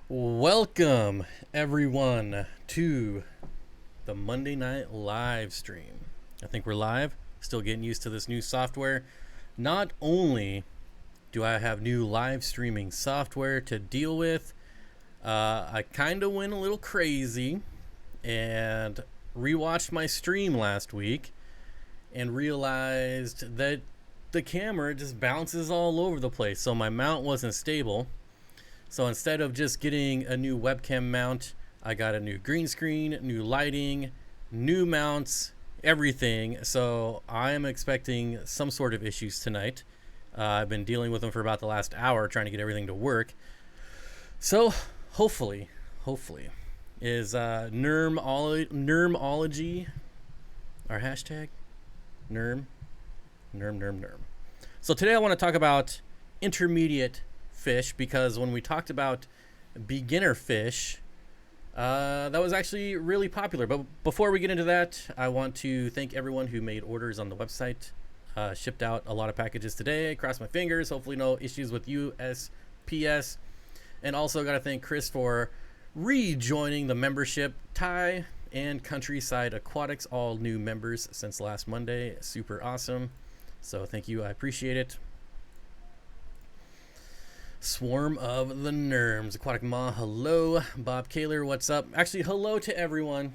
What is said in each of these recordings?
Welcome, everyone, to the Monday night live stream. I think we're live, still getting used to this new software. Not only do I have new live streaming software to deal with, I kind of went a little crazy and rewatched my stream last week and realized that the camera just bounces all over the place. So my mount wasn't stable. So instead of just getting a new webcam mount, I got a new green screen, new lighting, new mounts, everything. So I am expecting some sort of issues tonight. I've been dealing with them for about the last hour, trying to get everything to work. So hopefully, is Nermology our hashtag? Nerm. So today I want to talk about intermediate fish, because when we talked about beginner fish, that was actually really popular. But before we get into that, I want to thank everyone who made orders on the website. Shipped out a lot of packages today. Cross my fingers. Hopefully no issues with USPS. And also got to thank Chris for rejoining the membership. Ty and Countryside Aquatics, all new members since last Monday. Super awesome. So thank you. I appreciate it. Swarm of the Nerms. Aquatic Ma, hello. Bob Kaler, what's up? Actually, hello to everyone.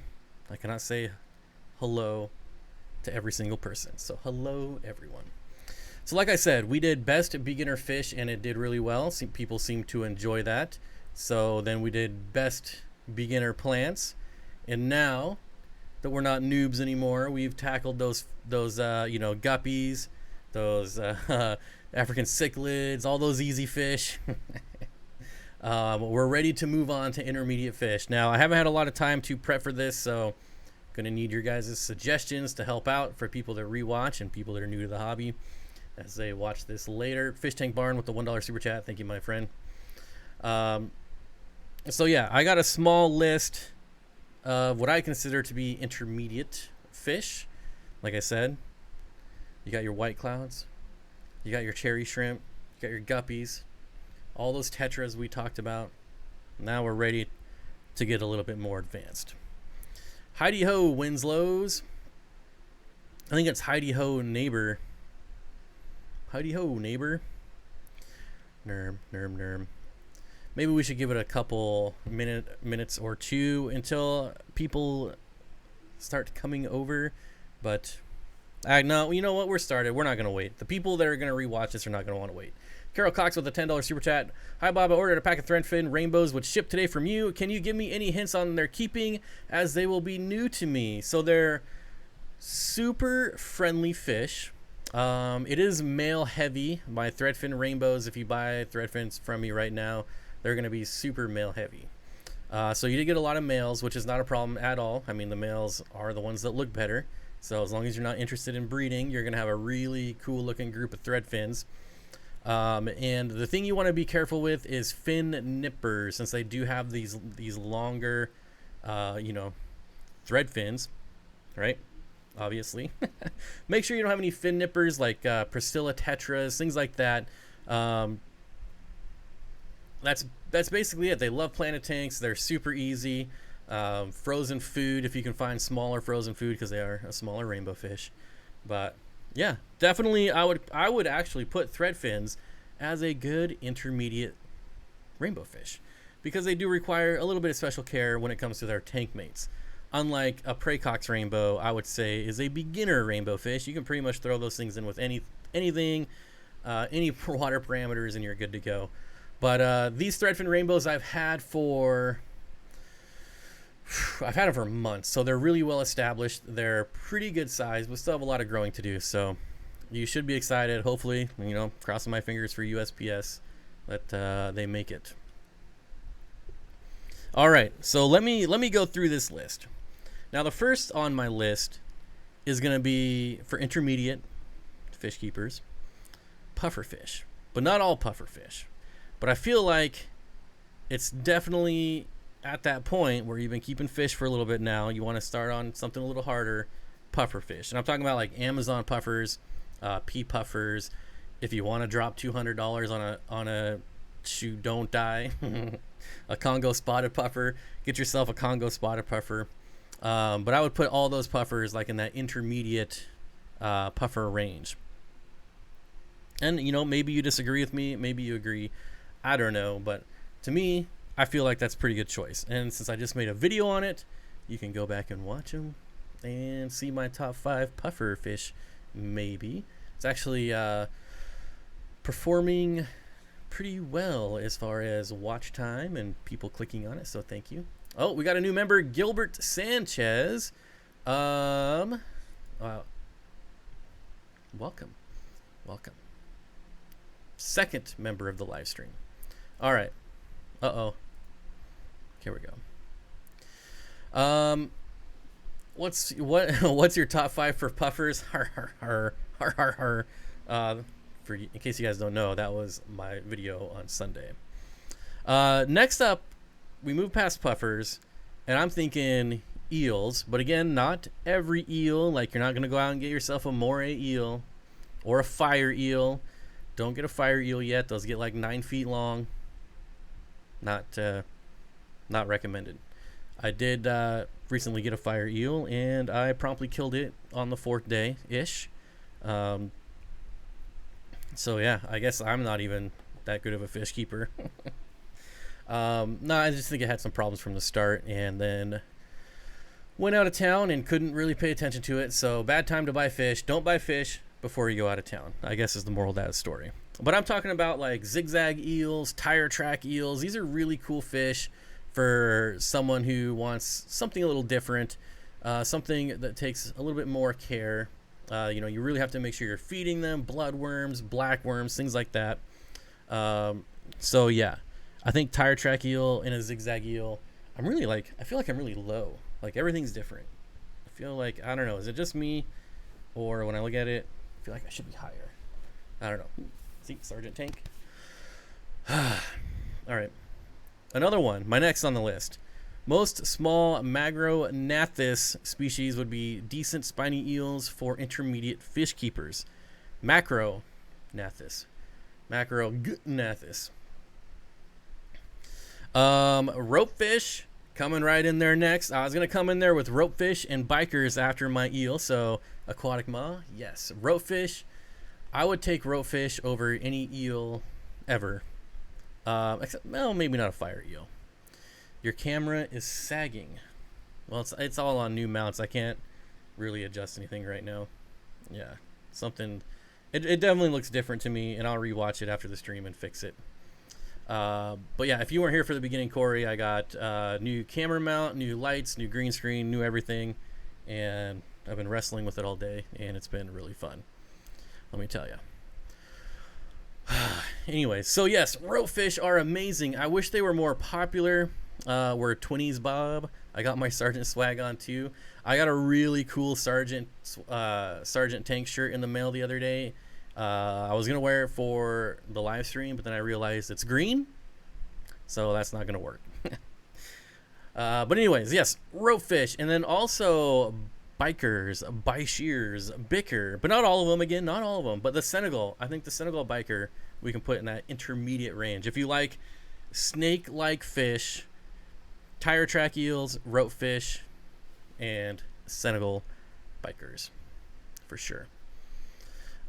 I cannot say hello to every single person. So hello, everyone. So like I said, we did best beginner fish, and it did really well. People seem to enjoy that. So then we did best beginner plants. And now that we're not noobs anymore, we've tackled those guppies, those African cichlids, all those easy fish. We're ready to move on to intermediate fish. Now, I haven't had a lot of time to prep for this, so I'm going to need your guys' suggestions to help out for people that rewatch and people that are new to the hobby as they watch this later. Fish Tank Barn with the $1 super chat. Thank you, my friend. So, yeah, I got a small list of what I consider to be intermediate fish. Like I said, you got your white clouds. You got your cherry shrimp, you got your guppies, all those tetras we talked about. Now we're ready to get a little bit more advanced. Heidi Ho Winslow's. I think it's Heidi Ho Neighbor. Heidi Ho Neighbor. Nerm. Maybe we should give it a couple minutes or two until people start coming over, but no, you know what? We're started. We're not going to wait. The people that are going to rewatch this are not going to want to wait. Carol Cox with a $10 super chat. Hi, Bob. I ordered a pack of Threadfin Rainbows which shipped today from you. Can you give me any hints on their keeping, as they will be new to me? So they're super friendly fish. It is male heavy. My Threadfin Rainbows, if you buy Threadfins from me right now, they're going to be super male heavy. So you did get a lot of males, which is not a problem at all. I mean, the males are the ones that look better. So as long as you're not interested in breeding, you're going to have a really cool looking group of thread fins. And the thing you want to be careful with is fin nippers, since they do have these longer, thread fins, right? Obviously. Make sure you don't have any fin nippers like Priscilla tetras, things like that. That's basically it. They love planet tanks. They're super easy. Frozen food, if you can find smaller frozen food, because they are a smaller rainbow fish. But yeah, definitely I would actually put thread fins as a good intermediate rainbow fish, because they do require a little bit of special care when it comes to their tank mates. Unlike a Pracox rainbow, I would say is a beginner rainbow fish. You can pretty much throw those things in with anything, any water parameters, and you're good to go. But these Threadfin Rainbows I've had for months, so they're really well established. They're pretty good size, but still have a lot of growing to do. So you should be excited. Hopefully, crossing my fingers for USPS that they make it. All right, so let me go through this list. Now, the first on my list is going to be for intermediate fish keepers, puffer fish, but not all puffer fish. But I feel like it's definitely at that point where you've been keeping fish for a little bit now. You want to start on something a little harder, puffer fish. And I'm talking about like Amazon puffers, pea puffers. If you want to drop $200 on a shoot, don't die. a Congo spotted puffer. Get yourself a Congo spotted puffer. But I would put all those puffers like in that intermediate puffer range. And, you know, maybe you disagree with me. Maybe you agree. I don't know. But to me, I feel like that's a pretty good choice. And since I just made a video on it, you can go back and watch them and see my top 5 puffer fish. Maybe. It's actually performing pretty well as far as watch time and people clicking on it. So thank you. Oh, we got a new member, Gilbert Sanchez. Welcome. Second member of the live stream. All right. Here we go. What's your top 5 for puffers? In case you guys don't know, that was my video on Sunday. Next up, we move past puffers, and I'm thinking eels. But again, not every eel. Like, you're not gonna go out and get yourself a moray eel or a fire eel. Don't get a fire eel yet. Those get like 9 feet long. Not recommended. I did recently get a fire eel, and I promptly killed it on the 4th day ish. So yeah, I guess I'm not even that good of a fish keeper. No, I just think it had some problems from the start, and then went out of town and couldn't really pay attention to it. So bad time to buy fish. Don't buy fish before you go out of town, I guess, is the moral of that story. But I'm talking about like zigzag eels, tire track eels. These are really cool fish for someone who wants something a little different, something that takes a little bit more care. You know, you really have to make sure you're feeding them bloodworms, blackworms, things like that. So yeah, I think tire track eel and a zigzag eel, I feel like I'm really low. Like, everything's different. I feel like, I don't know, is it just me? Or when I look at it, I feel like I should be higher. I don't know. See, Sergeant Tank. All right. Another one, my next on the list. Most small Macrognathus species would be decent spiny eels for intermediate fish keepers. Macrognathus. Ropefish coming right in there next. I was going to come in there with ropefish and bikers after my eel. So aquatic ma, yes. Ropefish. I would take ropefish over any eel ever. Except, well, maybe not a fire eel. Your camera is sagging. Well, it's all on new mounts. I can't really adjust anything right now. Yeah, something. It definitely looks different to me, and I'll rewatch it after the stream and fix it. But yeah, if you weren't here for the beginning, Corey, I got new camera mount, new lights, new green screen, new everything, and I've been wrestling with it all day, and it's been really fun. Let me tell you. Anyways, so yes, ropefish are amazing. I wish they were more popular. We're 20s Bob. I got my Sergeant swag on too. I got a really cool Sergeant Tank shirt in the mail the other day. I was gonna wear it for the live stream, but then I realized it's green, so that's not gonna work. But anyways, yes, ropefish, and then also bikers, bishears, bicker, but not all of them. Again, not all of them, but the Senegal. I think the Senegal biker we can put in that intermediate range. If you like snake-like fish, tire track eels, ropefish, and Senegal bikers, for sure.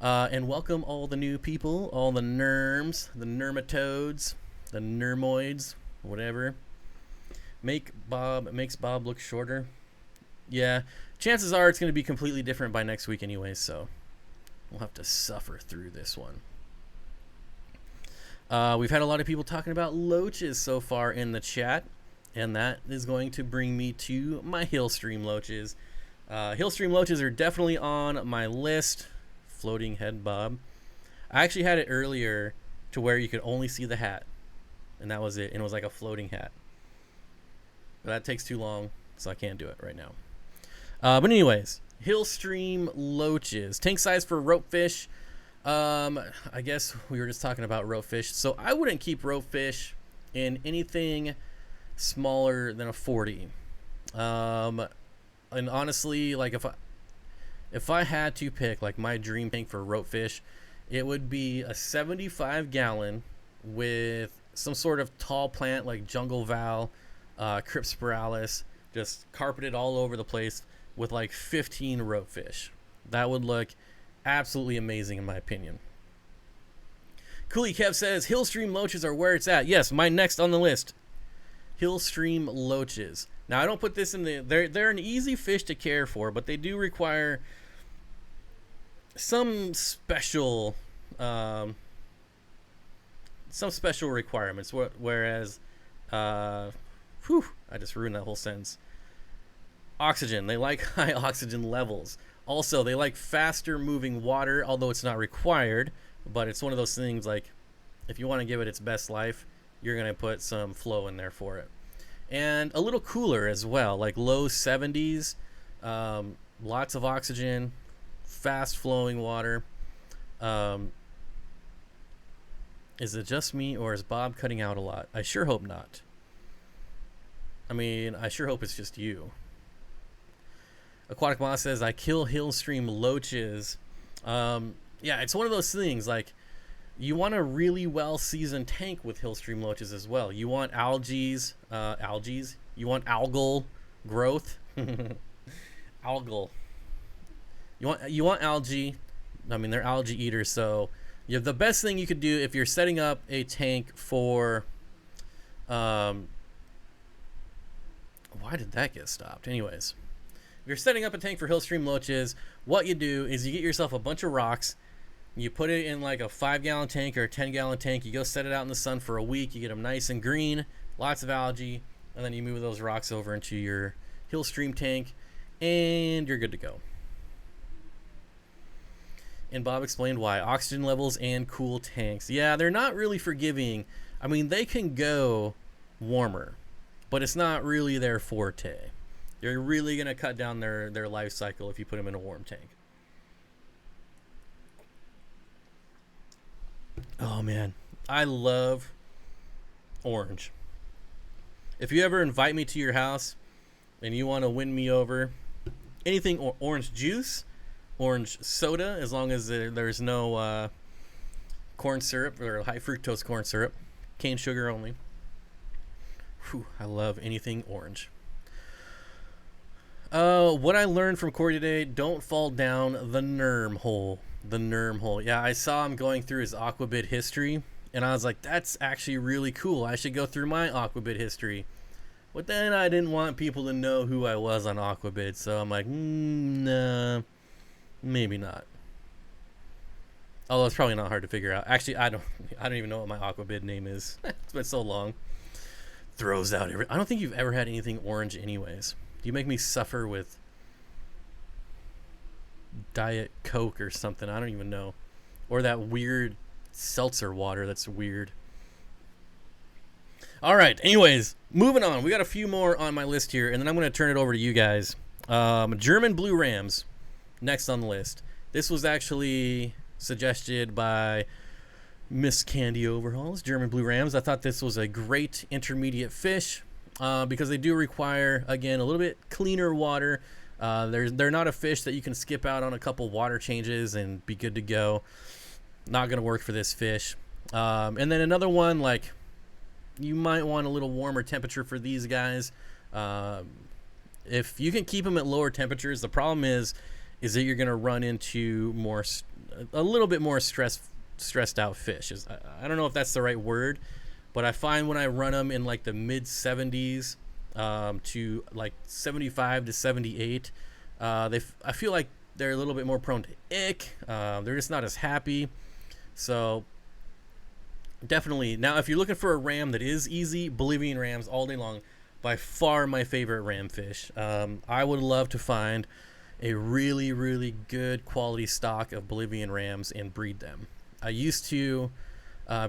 And welcome all the new people, all the nerms, the nermatodes, the nermoids, whatever. Makes Bob look shorter. Yeah, chances are it's going to be completely different by next week anyway, so we'll have to suffer through this one. We've had a lot of people talking about loaches so far in the chat, and that is going to bring me to my Hillstream Loaches. Hillstream Loaches are definitely on my list. Floating head bob. I actually had it earlier to where you could only see the hat, and that was it, and it was like a floating hat. But that takes too long, so I can't do it right now. But anyways, Hillstream Loaches. Tank size for ropefish. I guess we were just talking about ropefish. So I wouldn't keep ropefish in anything smaller than a 40. And honestly, like if I had to pick like my dream tank for ropefish, it would be a 75 gallon with some sort of tall plant like jungle val, crypspiralis, just carpeted all over the place with like 15 ropefish. That would look absolutely amazing in my opinion. Cooley Kev says Hillstream Loaches are where it's at. Yes, my next on the list. Hillstream Loaches. Now I don't put this in the. They're an easy fish to care for, but they do require some special requirements. Whereas, I just ruined that whole sentence. Oxygen. They like high oxygen levels. Also, they like faster moving water, although it's not required. But it's one of those things like, if you want to give it its best life, you're going to put some flow in there for it. And a little cooler as well, like low 70s, lots of oxygen, fast flowing water. Is it just me, or is Bob cutting out a lot? I sure hope not. I mean, I sure hope it's just you. Aquatic Moss says, I kill Hillstream Loaches. Yeah, it's one of those things, like, you want a really well-seasoned tank with Hillstream Loaches as well. You want algae. You want algal growth. Algal. You want algae. I mean, they're algae eaters, so the best thing you could do if you're setting up a tank for... why did that get stopped? Anyways, if you're setting up a tank for Hillstream Loaches, what you do is you get yourself a bunch of rocks. You put it in like a 5-gallon tank or a 10-gallon tank. You go set it out in the sun for a week. You get them nice and green, lots of algae, and then you move those rocks over into your Hillstream tank, and you're good to go. And Bob explained why. Oxygen levels and cool tanks. Yeah, they're not really forgiving. I mean, they can go warmer, but it's not really their forte. You're really going to cut down their life cycle if you put them in a warm tank. Oh man, I love orange. If you ever invite me to your house and you want to win me over, anything orange juice, orange soda, as long as there's no corn syrup or high fructose corn syrup, cane sugar only. Whew, I love anything orange. What I learned from Corey today, don't fall down the NERM hole. The NERM hole. Yeah, I saw him going through his Aquabid history, and I was like, that's actually really cool. I should go through my Aquabid history. But then I didn't want people to know who I was on Aquabid, so I'm like, nah, maybe not. Although it's probably not hard to figure out. Actually, I don't even know what my Aquabid name is. It's been so long. Throws out I don't think you've ever had anything orange anyways. You make me suffer with Diet Coke or something. I don't even know. Or that weird seltzer water that's weird. All right. Anyways, moving on. We got a few more on my list here, and then I'm going to turn it over to you guys. German blue rams, next on the list. This was actually suggested by Miss Candy Overhauls, German blue rams. I thought this was a great intermediate fish because they do require, again, a little bit cleaner water. They're not a fish that you can skip out on a couple water changes and be good to go. Not going to work for this fish. And then another one, like, you might want a little warmer temperature for these guys. If you can keep them at lower temperatures, the problem is that you're going to run into a little bit more stressed out fish. I don't know if that's the right word, but I find when I run them in like the mid 70s, to like 75 to 78, I feel like they're a little bit more prone to ick. They're just not as happy. So definitely, now if you're looking for a ram that is easy, Bolivian rams all day long, by far my favorite ram fish. I would love to find a really, really good quality stock of Bolivian rams and breed them. I used to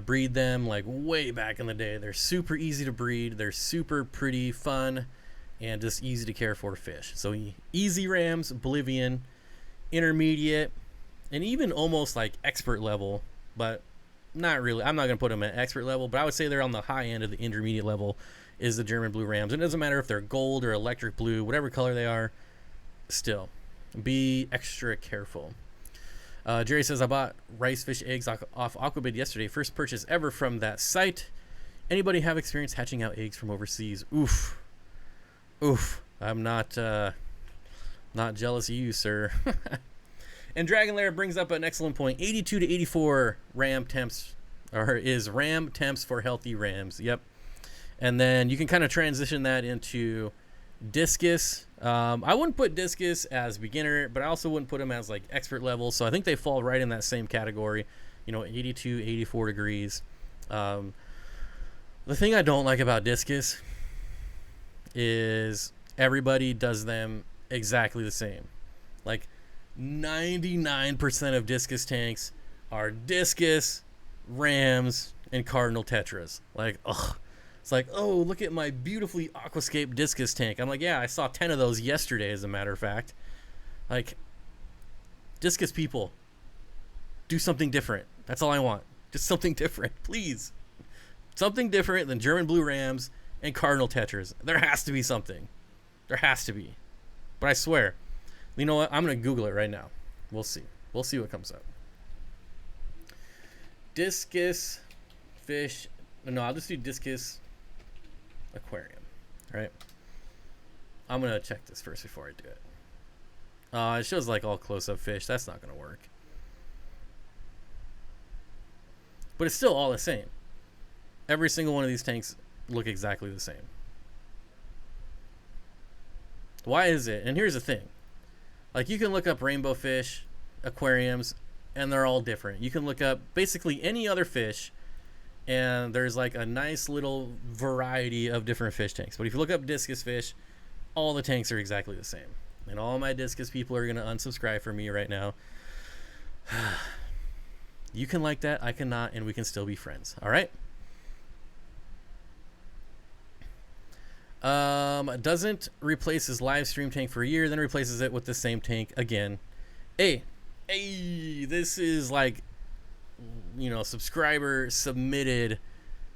breed them like way back in the day. They're super easy to breed. They're super pretty, fun, and just easy to care for fish. So easy rams, Bolivian, intermediate, and even almost like expert level, but not really. I'm not going to put them at expert level, but I would say they're on the high end of the intermediate level is the German blue rams. And it doesn't matter if they're gold or electric blue, whatever color they are, still be extra careful. Jerry says, I bought rice fish eggs off Aquabid yesterday. First purchase ever from that site. Anybody have experience hatching out eggs from overseas? Oof. Oof. I'm not jealous of you, sir. And Dragon Lair brings up an excellent point. 82 to 84 RAM temps, or is RAM temps for healthy rams. Yep. And then you can kind of transition that into Discus. I wouldn't put Discus as beginner, but I also wouldn't put them as like expert level. So I think they fall right in that same category, 82, 84 degrees. The thing I don't like about Discus is everybody does them exactly the same. Like 99% of Discus tanks are Discus, Rams, and Cardinal Tetras. Like, ugh. It's like, oh, look at my beautifully aquascape Discus tank. I'm like, yeah, I saw 10 of those yesterday, as a matter of fact. Like, Discus people, do something different. That's all I want. Just something different, please. Something different than German Blue Rams and Cardinal Tetras. There has to be something. There has to be. But I swear, you know what? I'm going to Google it right now. We'll see. We'll see what comes up. Discus fish. No, I'll just do Discus Aquarium. All right. I'm going to check this first before I do it. It shows like all close-up fish. That's not going to work. But it's still all the same. Every single one of these tanks look exactly the same. Why is it? And here's the thing. Like, you can look up rainbow fish, aquariums, and they're all different. You can look up basically any other fish, and there's like a nice little variety of different fish tanks. But if you look up Discus fish, all the tanks are exactly the same. And all my Discus people are going to unsubscribe from me right now. You can like that, I cannot, and we can still be friends. All right? Doesn't replace his live stream tank for a year, then replaces it with the same tank again. Hey, this is like, subscriber submitted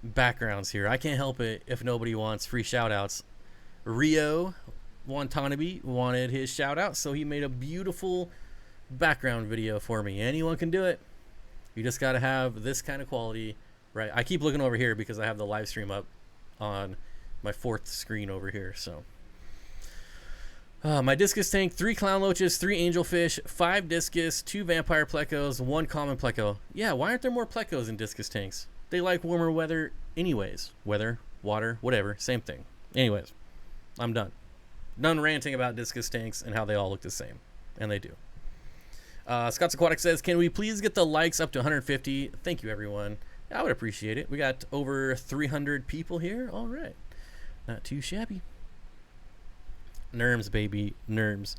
backgrounds here. I can't help it if nobody wants free shout outs. Rio Watanabe wanted his shout out, so he made a beautiful background video for me. Anyone can do it. You just got to have this kind of quality, right? I keep looking over here because I have the live stream up on my fourth screen over here. So my Discus tank: 3 clown loaches, 3 angelfish, 5 Discus, 2 vampire plecos, 1 common pleco. Yeah, why aren't there more plecos in Discus tanks? They like warmer weather anyways. Weather, water, whatever, same thing. Anyways, I'm done ranting about Discus tanks and how they all look the same, and they do. Scott's Aquatics says, can we please get the likes up to 150? Thank you, everyone. I would appreciate it. We got over 300 people here. All right. Not too shabby. Nerms, baby. Nerms.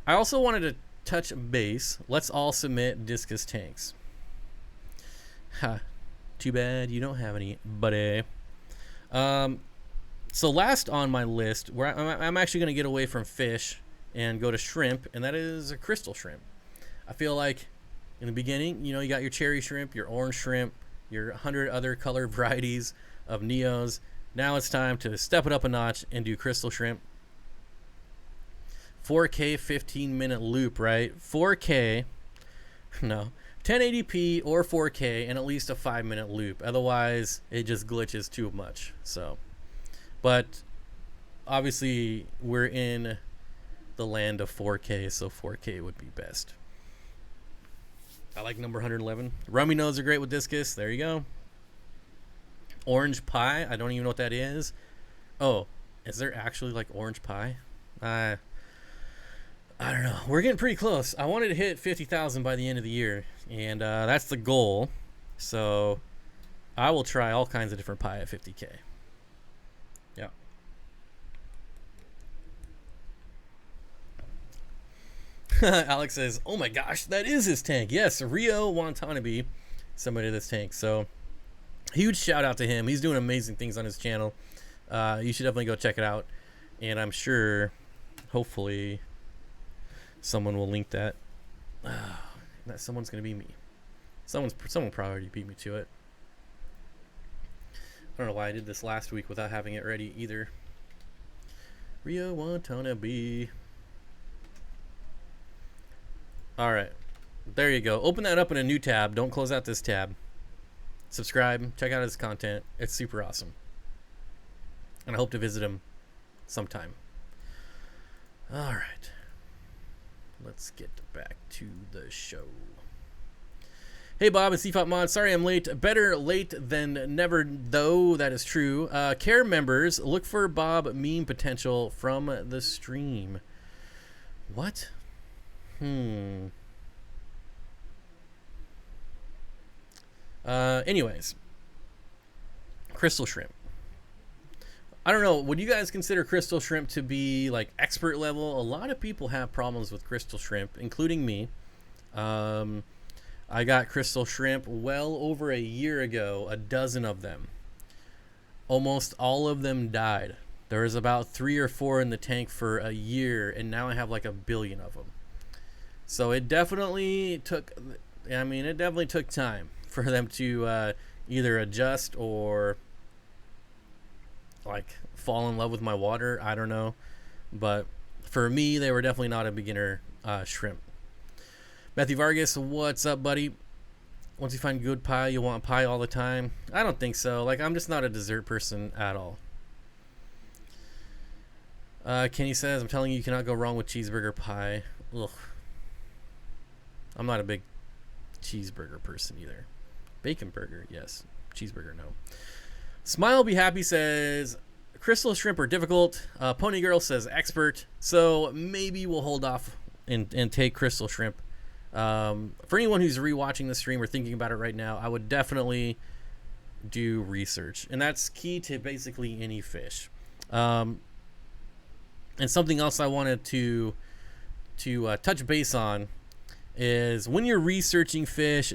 I also wanted to touch base. Let's all submit Discus tanks. Ha. Too bad you don't have any, buddy. So last on my list, where I'm actually going to get away from fish and go to shrimp, and that is a crystal shrimp. I feel like in the beginning, you got your cherry shrimp, your orange shrimp, your 100 other color varieties of Neos. Now it's time to step it up a notch and do crystal shrimp. 4K 15-minute loop, right? 4K, no, 1080p or 4K and at least a 5-minute loop. Otherwise, it just glitches too much. So, but obviously we're in the land of 4K, so 4K would be best. I like number 111. Rummy nose are great with Discus. There you go. Orange pie. I don't even know what that is. Oh, is there actually like orange pie? I don't know. We're getting pretty close. I wanted to hit 50,000 by the end of the year, and that's the goal. So I will try all kinds of different pie at 50K. Yeah. Alex says, oh my gosh, that is his tank. Yes, Rio Watanabe submitted this tank. So huge shout out to him. He's doing amazing things on his channel. You should definitely go check it out. And I'm sure, hopefully, someone will link that. That someone's going to be me. Someone probably already beat me to it. I don't know why I did this last week without having it ready either. Rio Watanabe. All right. There you go. Open that up in a new tab. Don't close out this tab. subscribe, check out his content. It's super awesome. And I hope to visit him sometime. All right. Let's get back to the show. Hey Bob and Steenfott Mod, sorry I'm late. Better late than never, though. That is true. Care members, look for Bob meme potential from the stream. What? Anyways, crystal shrimp. I don't know. Would you guys consider crystal shrimp to be like expert level? A lot of people have problems with crystal shrimp, including me. I got crystal shrimp well over a year ago, a dozen of them. Almost all of them died. There was about 3 or 4 in the tank for a year, and now I have like 1 billion of them. So it definitely took, it definitely took time for them to either adjust or like fall in love with my water. I don't know. But for me, they were definitely not a beginner shrimp. Matthew Vargas, what's up, buddy? Once you find good pie, you want pie all the time? I don't think so. Like, I'm just not a dessert person at all. Kenny says, I'm telling you, you cannot go wrong with cheeseburger pie. Ugh. I'm not a big cheeseburger person either. Bacon burger, yes. Cheeseburger, no. Smile Be Happy says, crystal shrimp are difficult. Pony Girl says expert. So maybe we'll hold off and take crystal shrimp. For anyone who's rewatching the stream or thinking about it right now, I would definitely do research, and that's key to basically any fish. And something else I wanted to touch base on is when you're researching fish,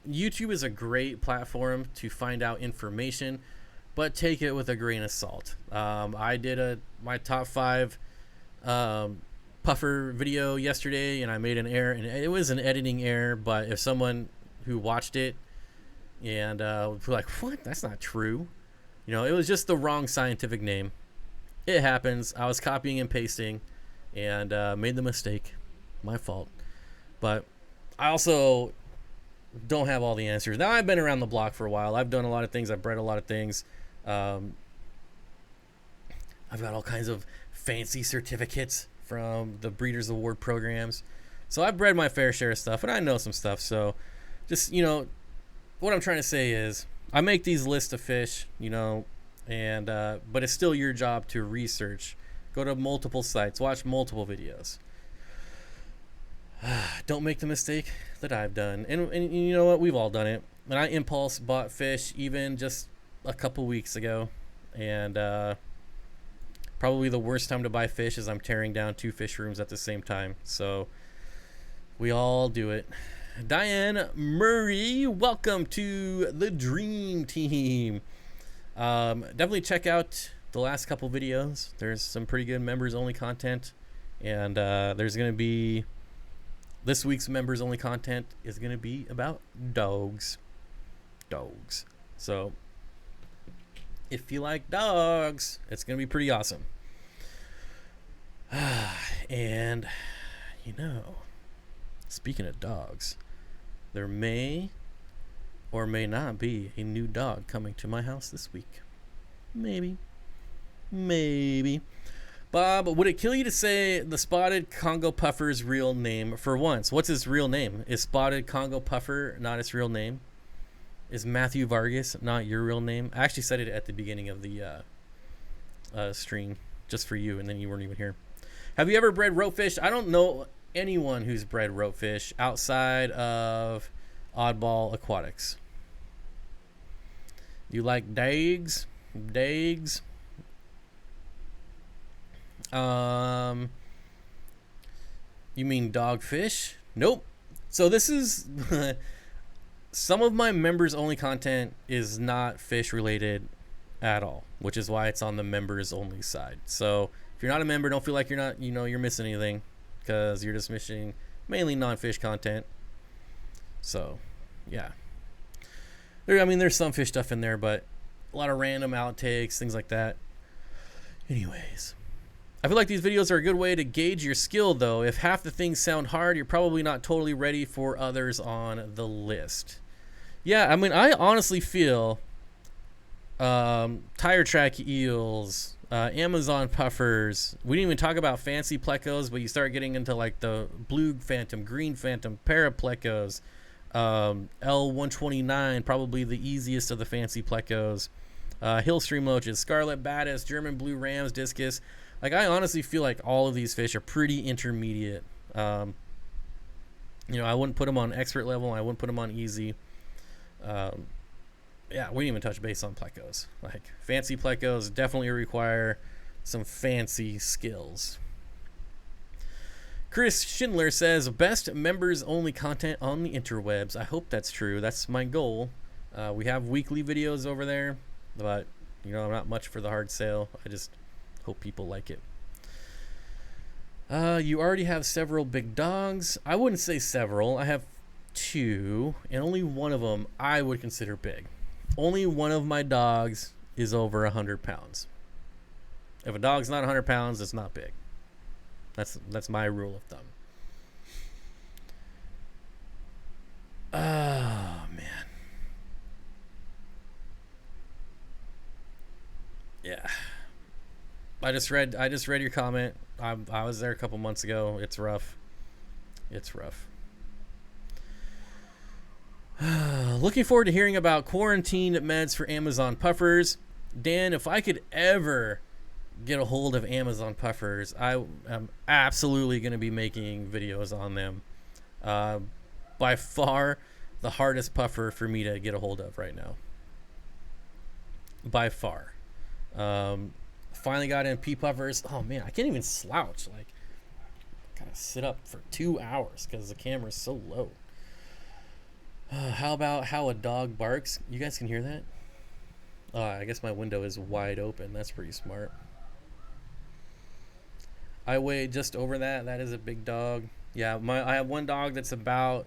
YouTube is a great platform to find out information, but take it with a grain of salt. I did my top 5 puffer video yesterday, and I made an error, and it was an editing error, but if someone who watched it and was like, what, that's not true, it was just the wrong scientific name. It happens. I was copying and pasting and made the mistake. My fault. But I also don't have all the answers. Now, I've been around the block for a while. I've done a lot of things. I've bred a lot of things. I've got all kinds of fancy certificates from the Breeders Award programs. So I've bred my fair share of stuff, and I know some stuff. So just, what I'm trying to say is I make these lists of fish, and but it's still your job to research. Go to multiple sites, watch multiple videos. Don't make the mistake that I've done. And you know what? We've all done it. And I impulse bought fish even just a couple weeks ago. And probably the worst time to buy fish is I'm tearing down 2 fish rooms at the same time. So we all do it. Diane Murray, welcome to the Dream Team. Definitely check out the last couple videos. There's some pretty good members only content. And there's going to be... This week's members only content is going to be about dogs. So if you like dogs, it's going to be pretty awesome. And, speaking of dogs, there may or may not be a new dog coming to my house this week. Maybe. Bob, would it kill you to say the spotted Congo puffer's real name for once? What's his real name? Is spotted Congo puffer not his real name? Is Matthew Vargas not your real name? I actually said it at the beginning of the stream just for you, and then you weren't even here. Have you ever bred ropefish? I don't know anyone who's bred ropefish outside of Oddball Aquatics. You like dags? You mean dogfish? Nope. So this is some of my members only content is not fish related at all, which is why it's on the members only side. So if you're not a member, don't feel like you're missing anything, because you're just missing mainly non-fish content. So yeah, there's some fish stuff in there, but a lot of random outtakes, things like that. Anyways, I feel like these videos are a good way to gauge your skill, though. If half the things sound hard, you're probably not totally ready for others on the list. Yeah, I mean, I honestly feel tire track eels, Amazon puffers. We didn't even talk about fancy plecos, but you start getting into like the blue phantom, green phantom, paraplecos, L129, probably the easiest of the fancy plecos, Hillstream Loaches, Scarlet Baddest, German Blue Rams, Discus. Like, I honestly feel like all of these fish are pretty intermediate. I wouldn't put them on expert level. I wouldn't put them on easy. Yeah, we didn't even touch base on plecos. Like, fancy plecos definitely require some fancy skills. Chris Schindler says, best members only content on the interwebs. I hope that's true. That's my goal. We have weekly videos over there, but not much for the hard sale. I just hope people like it. You already have several big dogs. I wouldn't say several. I have 2, and only one of them I would consider big. Only one of my dogs is over 100 pounds. If a dog's not 100 pounds, it's not big. That's my rule of thumb. Oh, man. Yeah. I just read your comment. I was there a couple months ago. It's rough. It's rough. Looking forward to hearing about quarantine meds for Amazon puffers. Dan, if I could ever get a hold of Amazon puffers, I am absolutely going to be making videos on them. By far the hardest puffer for me to get a hold of right now. By far. Finally got in pea puffers. Oh man, I can't even slouch. Like, gotta sit up for 2 hours because the camera's so low. How about how a dog barks? You guys can hear that? I guess my window is wide open. That's pretty smart. I weigh just over that. That is a big dog. Yeah, I have one dog that's about,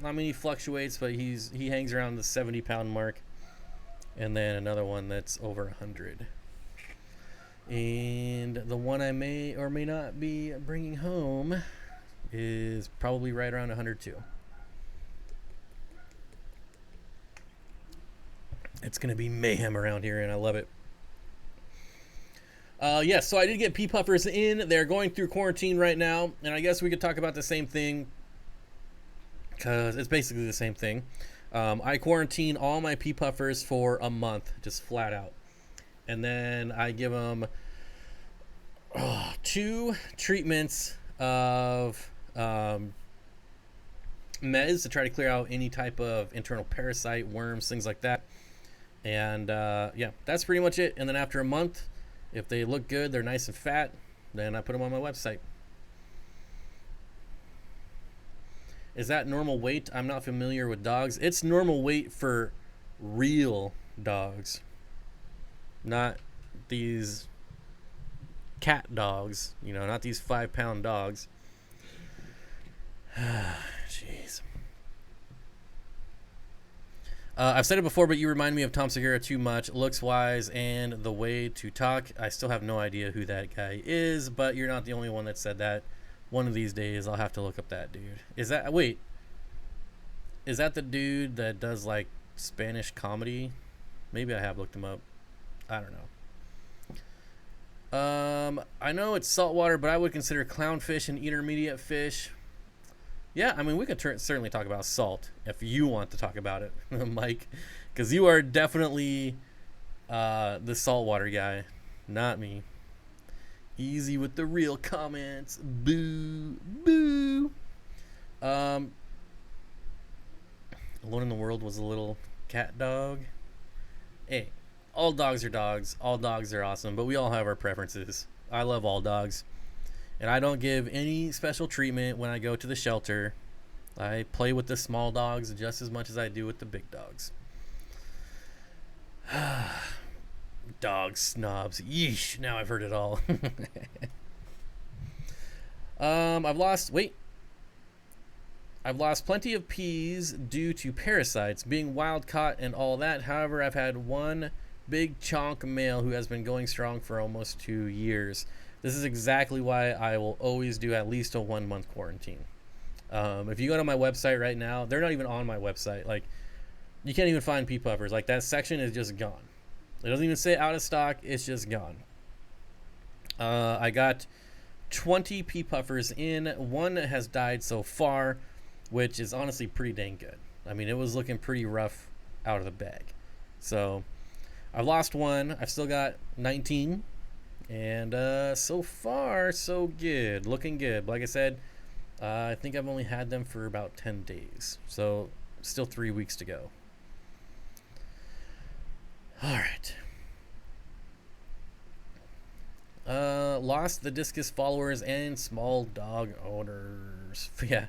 I mean, he fluctuates, but he hangs around the 70-pound mark. And then another one that's over 100. And the one I may or may not be bringing home is probably right around 102. It's going to be mayhem around here, and I love it. Yes, so I did get pea puffers in. They're going through quarantine right now, and I guess we could talk about the same thing because it's basically the same thing. I quarantine all my pea puffers for a month, just flat out. And then I give them 2 treatments of meds to try to clear out any type of internal parasite, worms, things like that. And yeah, that's pretty much it. And then after a month, if they look good, they're nice and fat, then I put them on my website. Is that normal weight? I'm not familiar with dogs. It's normal weight for real dogs, not these cat dogs, not these 5-pound dogs. Jeez. I've said it before, but you remind me of Tom Segura too much, looks-wise and the way to talk. I still have no idea who that guy is, but you're not the only one that said that. One of these days, I'll have to look up that dude. Is that the dude that does, like, Spanish comedy? Maybe I have looked him up. I don't know. I know it's saltwater, but I would consider clownfish an intermediate fish. Yeah, I mean, we could certainly talk about salt if you want to talk about it, Mike, because you are definitely the saltwater guy, not me. Easy with the real comments. Boo, boo. Alone in the World was a little cat dog. Hey, all dogs are dogs. All dogs are awesome, but we all have our preferences. I love all dogs. And I don't give any special treatment when I go to the shelter. I play with the small dogs just as much as I do with the big dogs. Dog snobs. Yeesh. Now I've heard it all. I've lost plenty of peas due to parasites, being wild caught and all that. However, I've had one big chonk male who has been going strong for almost 2 years. This is exactly why I will always do at least a 1-month quarantine. If you go to my website right now, they're not even on my website. Like, You can't even find pea puffers. Like, that section is just gone. It doesn't even say out of stock. It's just gone. I got 20 pea puffers in. One has died so far, which is honestly pretty dang good. I mean, it was looking pretty rough out of the bag. So I've lost one. I've still got 19. And so far, so good. Looking good. But like I said, I think I've only had them for about 10 days. So still 3 weeks to go. All right. Lost the Discus followers and small dog owners. Yeah.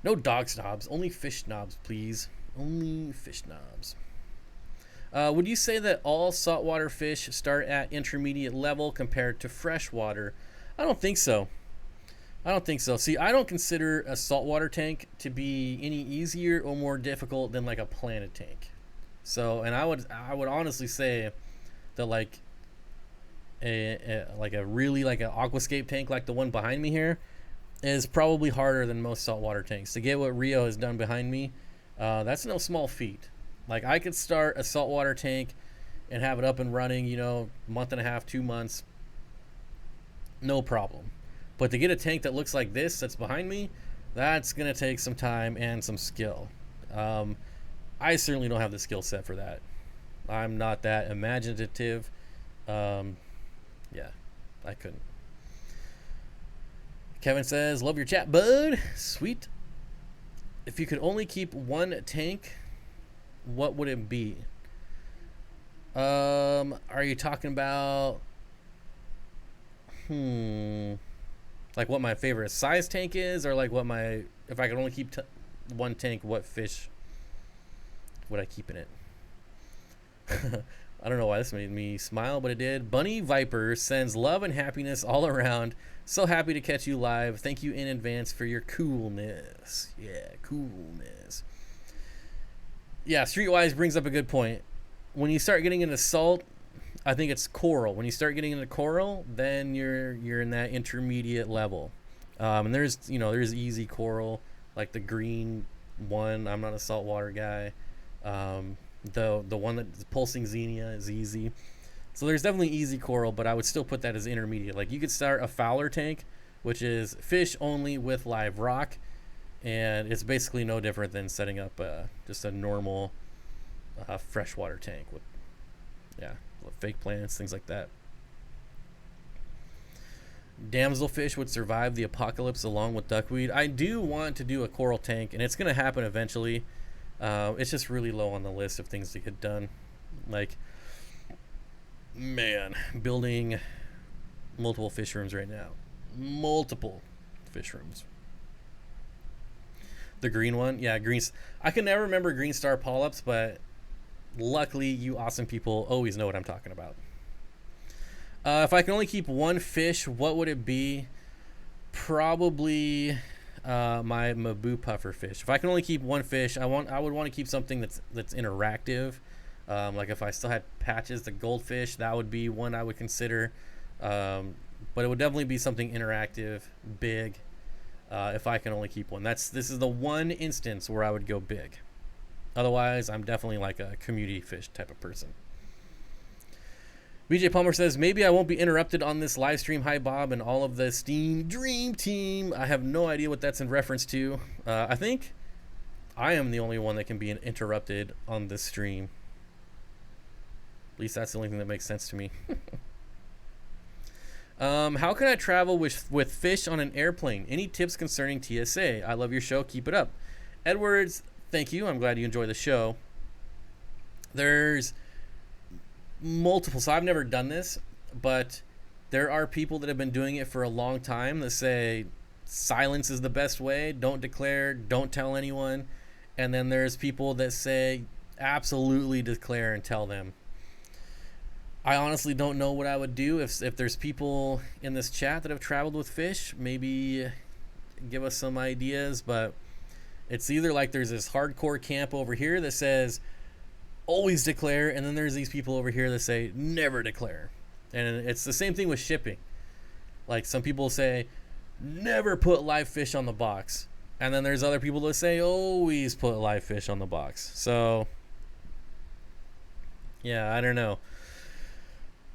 No dog snobs. Only fish snobs, please. Only fish snobs. Would you say that all saltwater fish start at intermediate level compared to freshwater? I don't think so. See, I don't consider a saltwater tank to be any easier or more difficult than like a planted tank. So, and I would honestly say that like a really like an aquascape tank like the one behind me here is probably harder than most saltwater tanks. To get what Rio has done behind me, that's no small feat. Like, I could start a saltwater tank and have it up and running, month and a half, 2 months, no problem. But to get a tank that looks like this that's behind me, that's going to take some time and some skill. I certainly don't have the skill set for that. I'm not that imaginative. Yeah, I couldn't. Kevin says, love your chat, bud. Sweet. If you could only keep one tank, what would it be? Are you talking about like what my favorite size tank is, or like what if I could only keep one tank, what fish would I keep in it? I don't know why this made me smile, but it did. Bunny Viper sends love and happiness all around. So happy to catch you live. Thank you in advance for your coolness. Yeah, coolness. Yeah, Streetwise brings up a good point. When you start getting into salt, I think it's coral. When you start getting into coral, then you're in that intermediate level. And there's easy coral, like the green one. I'm not a saltwater guy. The one that's pulsing xenia is easy. So there's definitely easy coral, but I would still put that as intermediate. Like, you could start a Fowler tank, which is fish only with live rock, and it's basically no different than setting up just a normal freshwater tank with fake plants, things like that. Damselfish would survive the apocalypse along with duckweed. I do want to do a coral tank, and it's going to happen eventually. It's just really low on the list of things to get done. Like, man, building multiple fish rooms right now. Multiple fish rooms. The green one, yeah, greens. I can never remember green star polyps, but luckily you awesome people always know what I'm talking about. If I can only keep one fish, what would it be? Probably my Mabu puffer fish. If I can only keep one fish, I would want to keep something that's interactive. Like if I still had patches, the goldfish, that would be one I would consider. But it would definitely be something interactive, big. If I can only keep one. This is the one instance where I would go big. Otherwise, I'm definitely like a community fish type of person. BJ Palmer says, maybe I won't be interrupted on this live stream. Hi, Bob, and all of the Steam Dream Team. I have no idea what that's in reference to. I think I am the only one that can be interrupted on this stream. At least that's the only thing that makes sense to me. How can I travel with fish on an airplane? Any tips concerning TSA? I love your show. Keep it up. Edwards, thank you. I'm glad you enjoy the show. There's multiple. So I've never done this, but there are people that have been doing it for a long time that say silence is the best way. Don't declare. Don't tell anyone. And then there's people that say absolutely declare and tell them. I honestly don't know what I would do if there's people in this chat that have traveled with fish. Maybe give us some ideas, but it's either like there's this hardcore camp over here that says always declare, and then there's these people over here that say never declare. And it's the same thing with shipping. Like, some people say never put live fish on the box, and then there's other people that say always put live fish on the box. So Yeah, I don't know.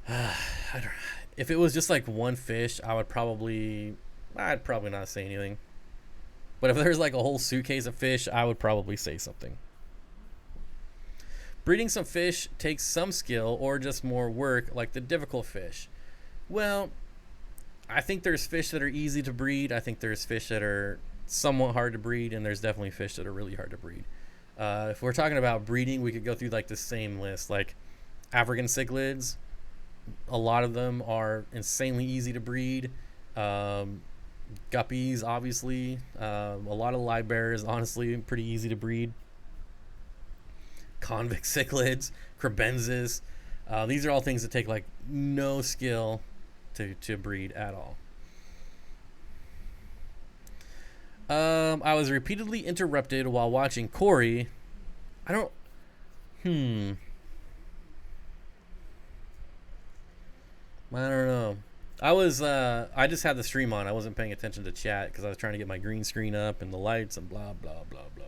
I don't, if it was just like one fish, I'd probably not say anything. But if there's like a whole suitcase of fish, I would probably say something. Breeding some fish takes some skill or just more work, like the difficult fish. Well, I think there's fish that are easy to breed. I think there's fish that are somewhat hard to breed, and there's definitely fish that are really hard to breed. If we're talking about breeding, we could go through like the same list. Like African cichlids, a lot of them are insanely easy to breed. Guppies, obviously. A lot of live bears, honestly, pretty easy to breed. Convict cichlids, crebensis. These are all things that take like no skill to breed at all. I was repeatedly interrupted while watching Corey. I don't. I don't know. I just had the stream on. I wasn't paying attention to chat because I was trying to get my green screen up and the lights and blah blah blah blah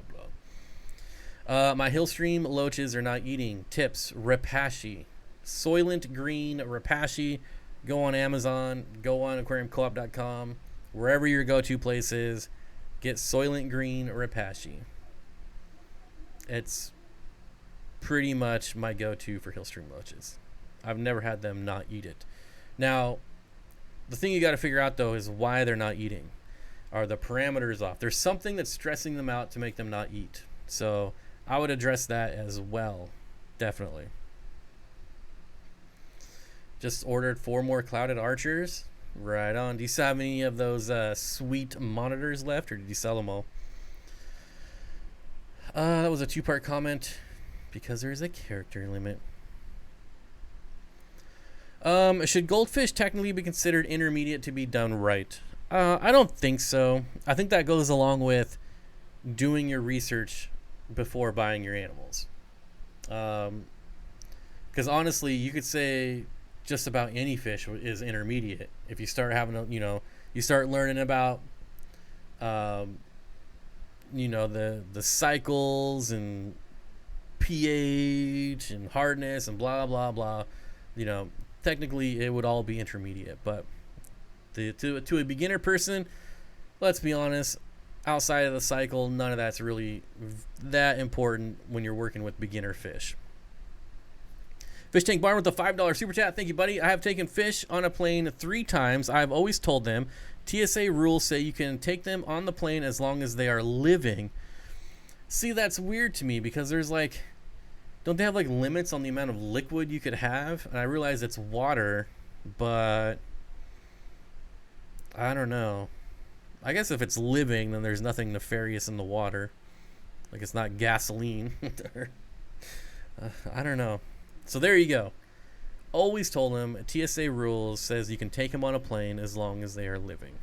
blah. My Hillstream Loaches are not eating. Tips: Rapashi, Soylent Green Rapashi. Go on Amazon. Go on aquariumcoop.com. Wherever your go-to place is, get Soylent Green Rapashi. It's pretty much my go-to for Hillstream Loaches. I've never had them not eat it. Now, the thing you got to figure out though is why they're not eating. Are the parameters off? There's something that's stressing them out to make them not eat. So I would address that as well. Definitely. Just ordered 4 more clouded archers. Right on. Do you still have any of those sweet monitors left, or did you sell them all? That was a 2-part comment because there is a character limit. Should goldfish technically be considered intermediate to be done right? I don't think so. I think that goes along with doing your research before buying your animals. Because honestly, you could say just about any fish is intermediate. If you start having a, you start learning about, the cycles and pH and hardness and blah, blah, blah, technically it would all be intermediate. But to a beginner person, let's be honest, outside of the cycle, none of that's really that important when you're working with beginner fish. Fish Tank Barn with a $5 super chat. Thank you, buddy. I have taken fish on a plane 3 times. I've always told them TSA rules say you can take them on the plane as long as they are living. See, that's weird to me because there's like, don't they have like limits on the amount of liquid you could have? And I realize it's water, but I don't know. I guess if it's living, then there's nothing nefarious in the water. Like it's not gasoline. I don't know. So there you go. Always told him TSA rules says you can take them on a plane as long as they are living.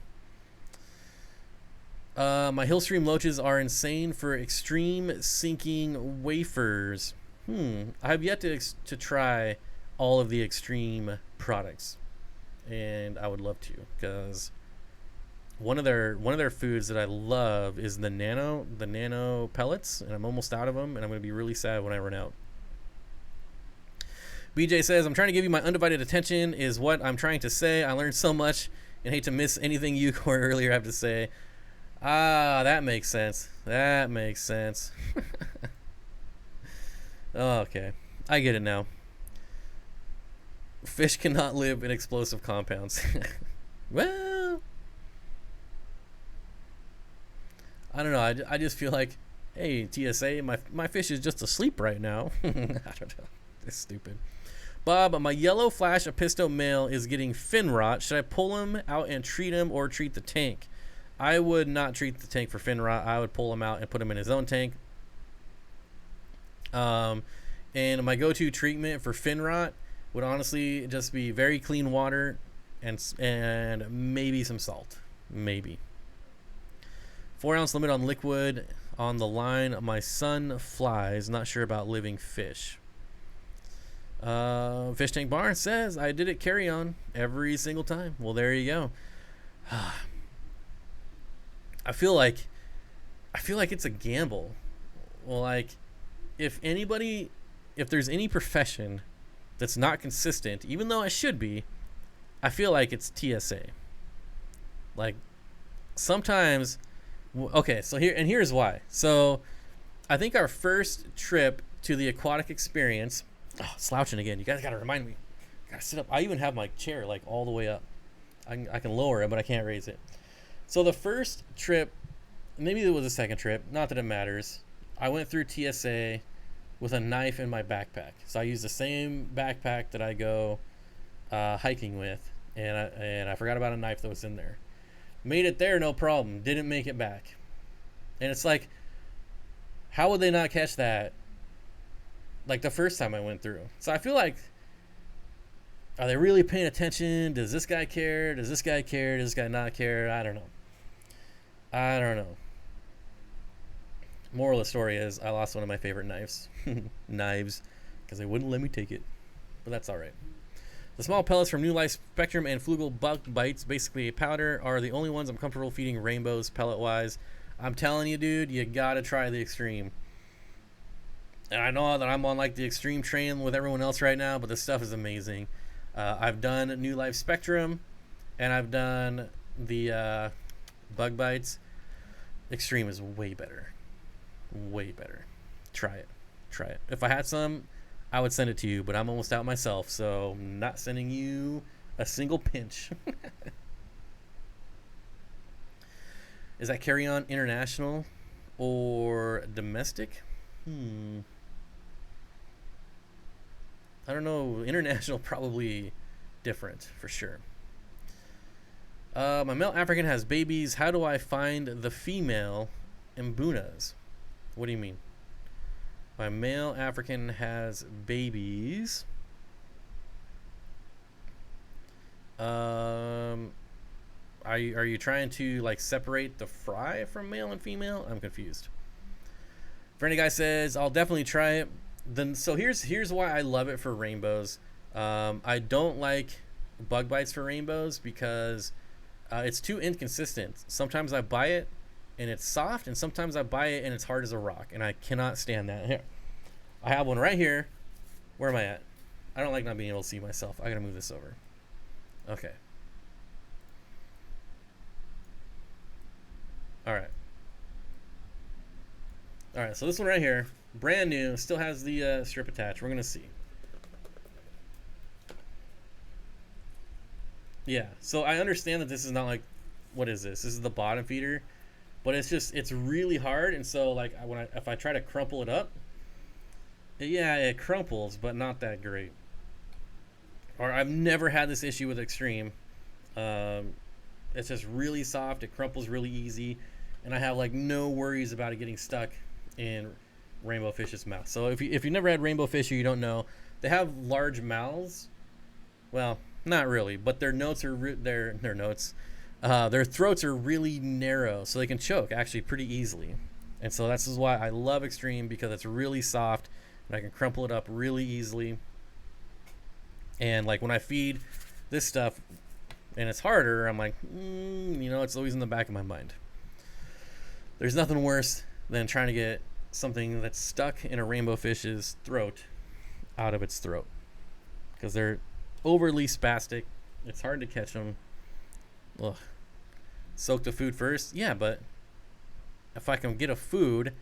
My Hillstream Loaches are insane for extreme sinking wafers. I have yet to try all of the extreme products, and I would love to because one of their foods that I love is the nano pellets, and I'm almost out of them, and I'm going to be really sad when I run out. BJ says, I'm trying to give you my undivided attention is what I'm trying to say. I learned so much and hate to miss anything you or earlier have to say. That makes sense. That makes sense. Okay. I get it now. Fish cannot live in explosive compounds. Well, I don't know. I just feel like, hey, TSA, my fish is just asleep right now. I don't know. It's stupid. Bob, my yellow flash apisto male is getting fin rot. Should I pull him out and treat him or treat the tank? I would not treat the tank for fin rot. I would pull him out and put him in his own tank. And my go-to treatment for fin rot would honestly just be very clean water and maybe some salt. Maybe. 4-ounce limit on liquid on the line. My son flies. Not sure about living fish. Fish Tank Barn says I did it carry on every single time. Well, there you go. I feel like it's a gamble. Well, like if there's any profession that's not consistent, even though I should be, I feel like it's TSA. Like, sometimes, okay, so here's why. So, I think our first trip to the aquatic experience, slouching again. You guys got to remind me. I gotta sit up. I even have my chair like all the way up. I can lower it, but I can't raise it. So the first trip, maybe it was the second trip. Not that it matters. I went through TSA with a knife in my backpack. So I used the same backpack that I go hiking with, and I forgot about a knife that was in there. Made it there, no problem. Didn't make it back. And it's like, how would they not catch that? Like the first time I went through. So I feel like, are they really paying attention? Does this guy care? Does this guy care? Does this guy not care? I don't know. Moral of the story is I lost one of my favorite knives. Knives. Because they wouldn't let me take it. But that's alright. The small pellets from New Life Spectrum and Flugel Bug Bites, basically a powder, are the only ones I'm comfortable feeding rainbows pellet-wise. I'm telling you, dude, you gotta try the Extreme. And I know that I'm on like the Extreme train with everyone else right now, but this stuff is amazing. I've done New Life Spectrum, and I've done the Bug Bites. Extreme is way better. Way better. Try it. If I had some, I would send it to you, but I'm almost out myself, so I'm not sending you a single pinch. Is that carry-on international or domestic? I don't know. International probably different for sure. My male African has babies. How do I find the female Mbunas? What do you mean? My male African has babies. Are you trying to like separate the fry from male and female? I'm confused. If any guy says I'll definitely try it, then so here's why I love it for rainbows. I don't like bug bites for rainbows because it's too inconsistent. Sometimes I buy it and it's soft, and sometimes I buy it and it's hard as a rock, and I cannot stand that. Here, I have one right here. Where am I at? I don't like not being able to see myself. I gotta move this over. Okay. All right, so this one right here, brand new, still has the strip attached. We're going to see. Yeah, so I understand that this is not like, what is this? This is the bottom feeder, but it's really hard, and so like if I try to crumple it up, it crumples, but not that great. Or I've never had this issue with Extreme. It's just really soft, it crumples really easy, and I have like no worries about it getting stuck in rainbow fish's mouth. So if you never had rainbow fish or you don't know, they have large mouths. Well, not really, but their throats are really narrow, so they can choke actually pretty easily. And so that's why I love Extreme, because it's really soft and I can crumple it up really easily. And like when I feed this stuff and it's harder, I'm like, it's always in the back of my mind. There's nothing worse than trying to get something that's stuck in a rainbow fish's throat out of its throat, because they're overly spastic. It's hard to catch them. Ugh. Soak the food first? Yeah, but if I can get a food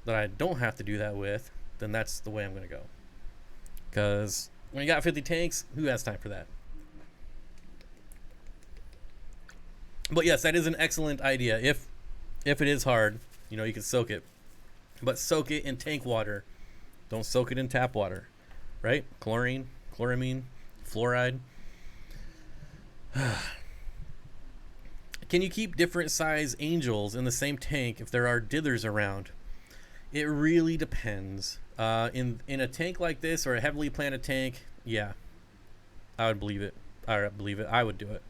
that I don't have to do that with, then that's the way I'm going to go. Because when you got 50 tanks, who has time for that? But yes, that is an excellent idea. If it is hard, you can soak it. But soak it in tank water. Don't soak it in tap water. Right? Chlorine, chloramine, fluoride. Can you keep different size angels in the same tank if there are dithers around? It really depends. In a tank like this, or a heavily planted tank, yeah, I would believe it. I would do it.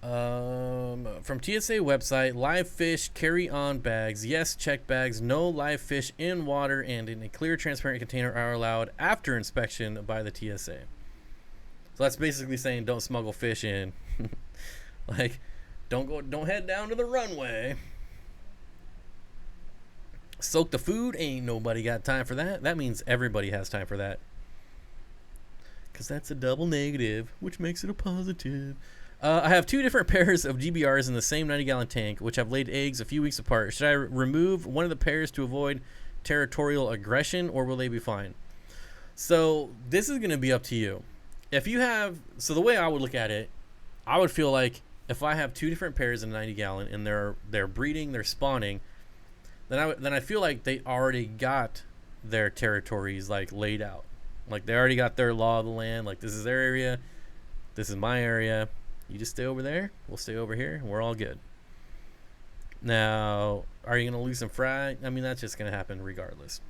From TSA website, live fish carry-on bags. Yes, check bags. No live fish in water and in a clear, transparent container are allowed after inspection by the TSA. So that's basically saying don't smuggle fish in. Like, don't head down to the runway. Soak the food. Ain't nobody got time for that. That means everybody has time for that. because that's a double negative, which makes it a positive. I have 2 different pairs of GBRs in the same 90-gallon tank, which have laid eggs a few weeks apart. Should I remove one of the pairs to avoid territorial aggression, or will they be fine? So this is going to be up to you. If you have, so the way I would look at it, I would feel like if I have 2 different pairs in a 90-gallon and they're breeding, they're spawning, then I feel like they already got their territories like laid out. Like they already got their law of the land. Like this is their area, this is my area. You just stay over there, we'll stay over here, and we're all good. Now, are you going to lose some fry? I mean, that's just going to happen regardless.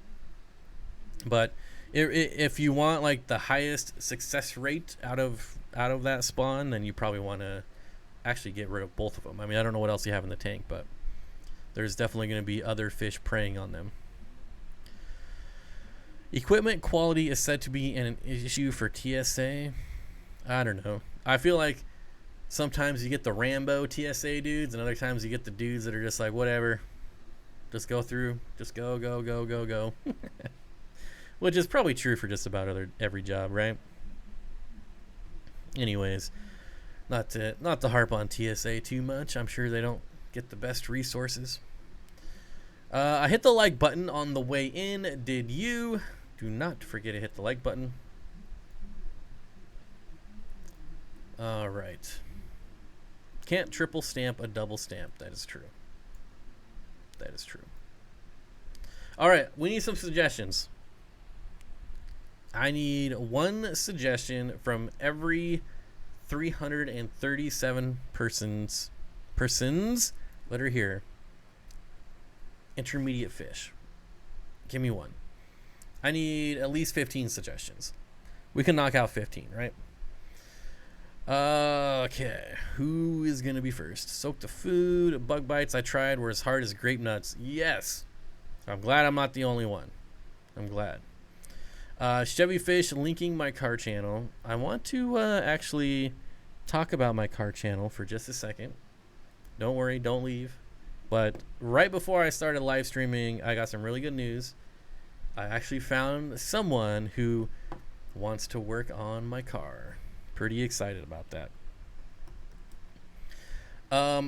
But if you want like the highest success rate out of that spawn, then you probably want to actually get rid of both of them. I mean, I don't know what else you have in the tank, but there's definitely going to be other fish preying on them. Equipment quality is said to be an issue for TSA. I don't know. I feel like sometimes you get the Rambo TSA dudes, and other times you get the dudes that are just like, whatever, just go through, just go. Which is probably true for just about every job, right? Anyways, not to harp on TSA too much. I'm sure they don't get the best resources. I hit the like button on the way in. Did you? Do not forget to hit the like button. All right. Can't triple stamp a double stamp. That is true. That is true. All right. We need some suggestions. I need one suggestion from every 337 persons, let her hear. Intermediate fish. Give me one. I need at least 15 suggestions. We can knock out 15, right? Okay. Who is going to be first? Soak the food. Bug bites I tried were as hard as grape nuts. Yes. I'm glad I'm not the only one. I'm glad. Chevy Fish linking my car channel. I want to actually talk about my car channel for just a second. Don't worry, don't leave. But right before I started live streaming, I got some really good news. I actually found someone who wants to work on my car. Pretty excited about that.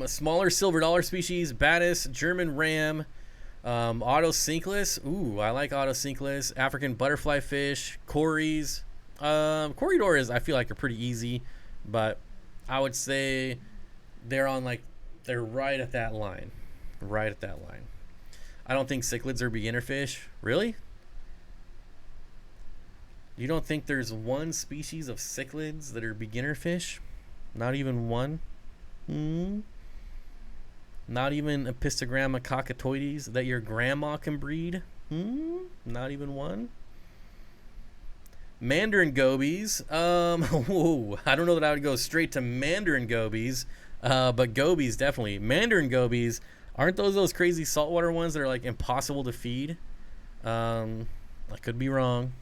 Smaller silver dollar species, Batis, German ram, auto sinkless. Ooh, I like auto sinkless. African butterfly fish, Corys. Corridors I feel like are pretty easy, but I would say they're right at that line. Right at that line. I don't think cichlids are beginner fish. Really? You don't think there's one species of cichlids that are beginner fish? Not even one? Not even Epistogramma cockatoides that your grandma can breed? Not even one? Mandarin gobies. Whoa, I don't know that I would go straight to Mandarin gobies, but gobies definitely. Mandarin gobies, aren't those crazy saltwater ones that are like impossible to feed? I could be wrong.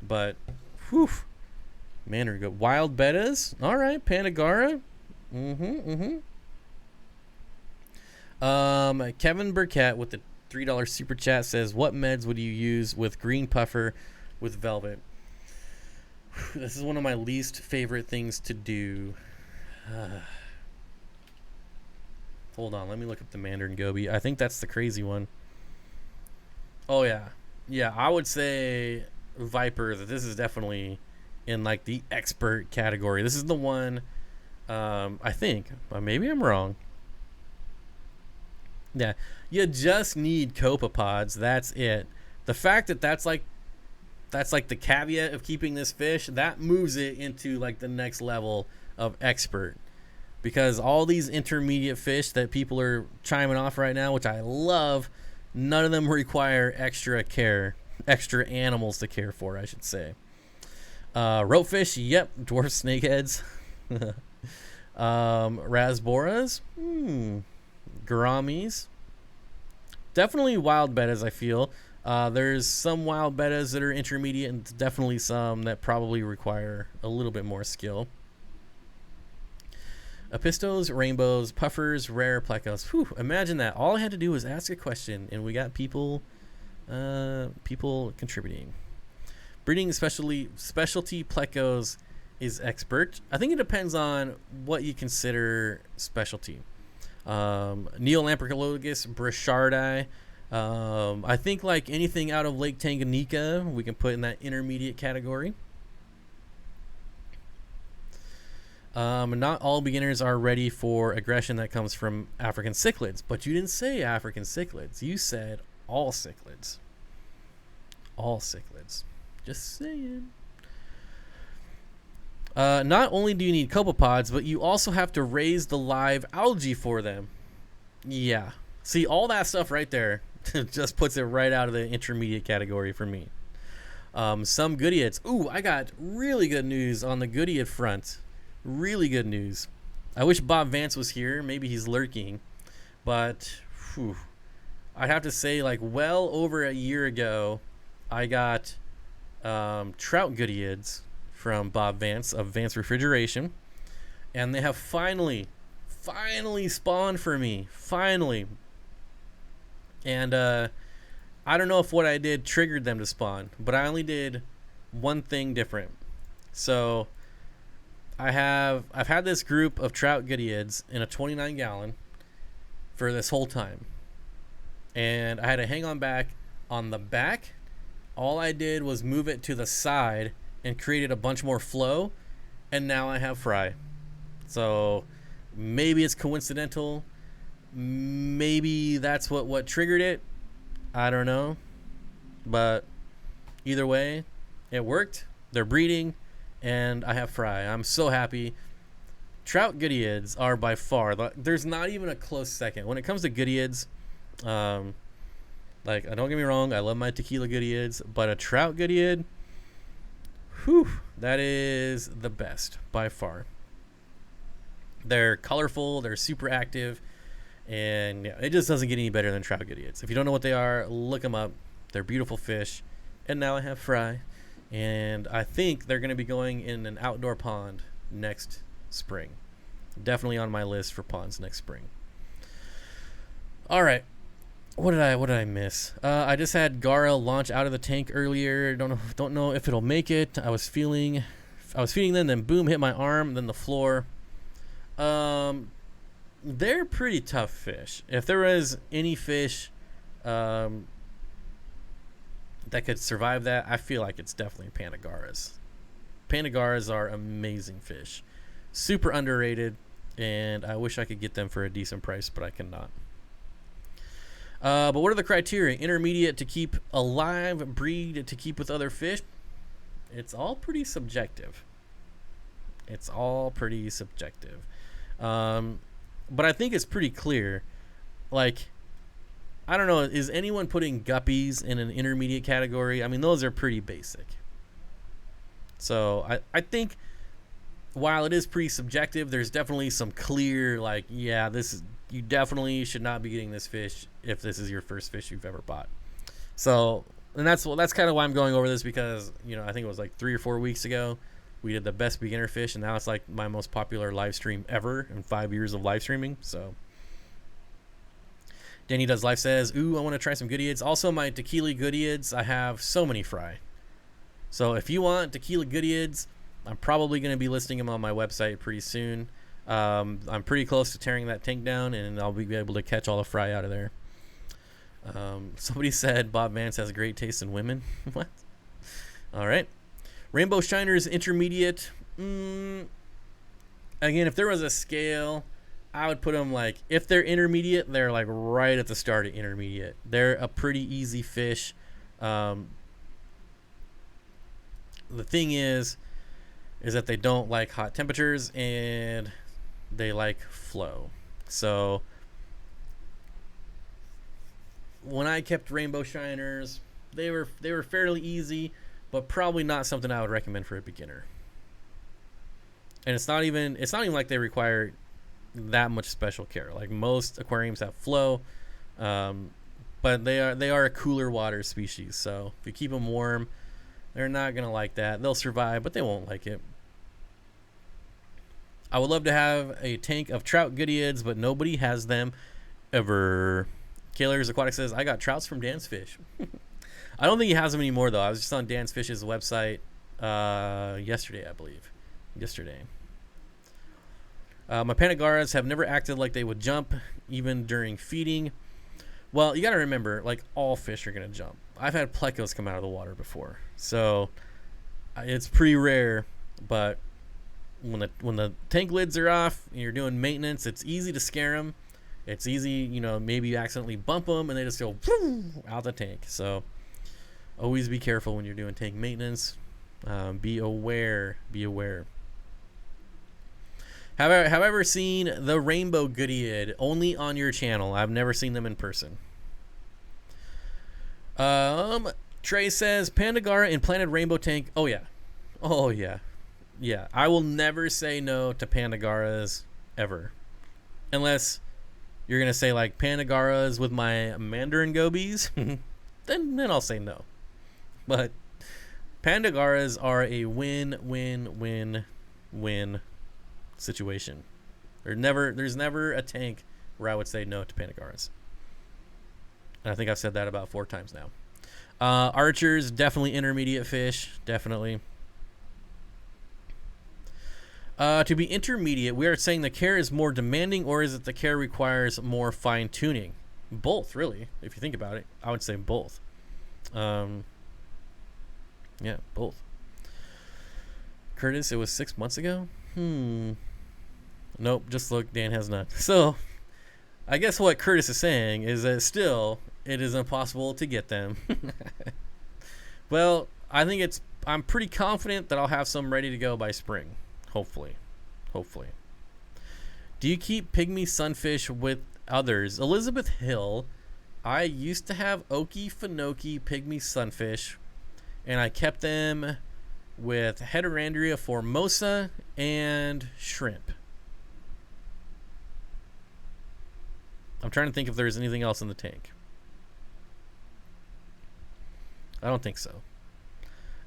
But, whew. Mandarin go. Wild bettas. All right, Panagara. Kevin Burkett with the $3 super chat says, what meds would you use with green puffer with velvet? This is one of my least favorite things to do. Hold on, let me look up the Mandarin goby. I think that's the crazy one. Oh yeah, I would say Viper. That this is definitely in like the expert category. This is the one. I think, but maybe I'm wrong. Yeah, you just need copepods. That's it. The fact that that's like the caveat of keeping this fish, that moves it into like the next level of expert. Because all these intermediate fish that people are chiming off right now, which I love, none of them require extra care, extra animals to care for, I should say. Ropefish, yep. Dwarf snakeheads. Rasboras, Gouramis. Definitely wild bettas, I feel. There's some wild bettas that are intermediate, and definitely some that probably require a little bit more skill. Apistos, rainbows, puffers, rare plecos. Whew, imagine that. All I had to do was ask a question, and we got people contributing. Breeding specialty plecos is expert. I think it depends on what you consider specialty. Neolamprologus brichardi. I think like anything out of Lake Tanganyika, we can put in that intermediate category. Not all beginners are ready for aggression that comes from African cichlids, but you didn't say African cichlids. You said all cichlids. All cichlids. Just saying. Not only do you need copepods, but you also have to raise the live algae for them. Yeah. See, all that stuff right there just puts it right out of the intermediate category for me. Some goodeids. Ooh, I got really good news on the goodeiid front. Really good news. I wish Bob Vance was here. Maybe he's lurking. But whew, I'd have to say, like, well over a year ago, I got trout goodeids from Bob Vance of Vance Refrigeration. And they have finally spawned for me. Finally. And I don't know if what I did triggered them to spawn, but I only did one thing different. So I've had this group of trout goodeids in a 29 gallon for this whole time. And I had to hang on back. On the back, all I did was move it to the side and created a bunch more flow, and now I have fry. So maybe it's coincidental. Maybe that's what triggered it. I don't know. But either way, it worked. They're breeding, and I have fry. I'm so happy. Trout goodeids are by far, there's not even a close second. When it comes to goodeids, like, don't get me wrong, I love my tequila goodeids, but a trout goodeid, whew, that is the best by far. They're colorful, they're super active, and yeah, it just doesn't get any better than trout goodeids. If you don't know what they are, look them up. They're beautiful fish. And now I have fry, and I think they're going to be going in an outdoor pond next spring. Definitely on my list for ponds next spring. All right. What did I miss? I just had Gara launch out of the tank earlier. Don't know if it'll make it. I was feeding them, then boom, hit my arm, then the floor. They're pretty tough fish. If there was any fish that could survive that, I feel like it's definitely Pandagaras. Pandagaras are amazing fish. Super underrated, and I wish I could get them for a decent price, but I cannot. But what are the criteria? Intermediate to keep alive, breed to keep with other fish. It's all pretty subjective. But I think it's pretty clear. Like, I don't know, is anyone putting guppies in an intermediate category? I mean, those are pretty basic. So I think while it is pretty subjective, there's definitely some clear, like, yeah, you definitely should not be getting this fish if this is your first fish you've ever bought. So, and that's kind of why I'm going over this, because, I think it was like 3 or 4 weeks ago we did the best beginner fish, and now it's like my most popular live stream ever in 5 years of live streaming. So Danny Does Life says, ooh, I want to try some goodeids. Also, my tequila goodeids, I have so many fry. So if you want tequila goodeids, I'm probably going to be listing them on my website pretty soon. I'm pretty close to tearing that tank down, and I'll be able to catch all the fry out of there. Somebody said Bob Vance has a great taste in women. What? All right. Rainbow Shiners intermediate. Again, if there was a scale, I would put them like, if they're intermediate, they're like right at the start of intermediate. They're a pretty easy fish. The thing is that they don't like hot temperatures, and they like flow. So when I kept Rainbow Shiners, they were fairly easy, but probably not something I would recommend for a beginner. And it's not even like they require that much special care. Like, most aquariums have flow, but they are a cooler water species. So if you keep them warm, they're not gonna like that. They'll survive, but they won't like it. I would love to have a tank of trout goodeids, but nobody has them ever. Killers Aquatics says, I got trouts from Dan's Fish. I don't think he has them anymore though. I was just on Dan's Fish's website yesterday, I believe. Yesterday. My Panagaras have never acted like they would jump, even during feeding. Well, you got to remember, like, all fish are going to jump. I've had plecos come out of the water before, so it's pretty rare. But when the tank lids are off and you're doing maintenance, it's easy to scare them. It's easy, you know, maybe you accidentally bump them and they just go out the tank. So always be careful when you're doing tank maintenance. Be aware. Be aware. Have I ever seen the Rainbow Goodied only on your channel? I've never seen them in person. Trey says Pandagara implanted rainbow tank. Oh yeah. Oh yeah. Yeah. I will never say no to Pandagaras ever. Unless you're gonna say like Pandagaras with my Mandarin gobies, then I'll say no. But Pandagaras are a win situation. There's never a tank where I would say no to Pandagaras. And I think I've said that about 4 times now. Archers, definitely intermediate fish, definitely. To be intermediate, we are saying the care is more demanding, or is it the care requires more fine tuning? Both, really. If you think about it, I would say both. Yeah, both. Curtis, it was 6 months ago. Nope, just look, Dan has none. So, I guess what Curtis is saying is that still, it is impossible to get them. Well, I'm pretty confident that I'll have some ready to go by spring. Hopefully. Do you keep pygmy sunfish with others? Elizabeth Hill, I used to have Okefenokee pygmy sunfish, and I kept them with Heterandria formosa and shrimp. I'm trying to think if there's anything else in the tank. I don't think so.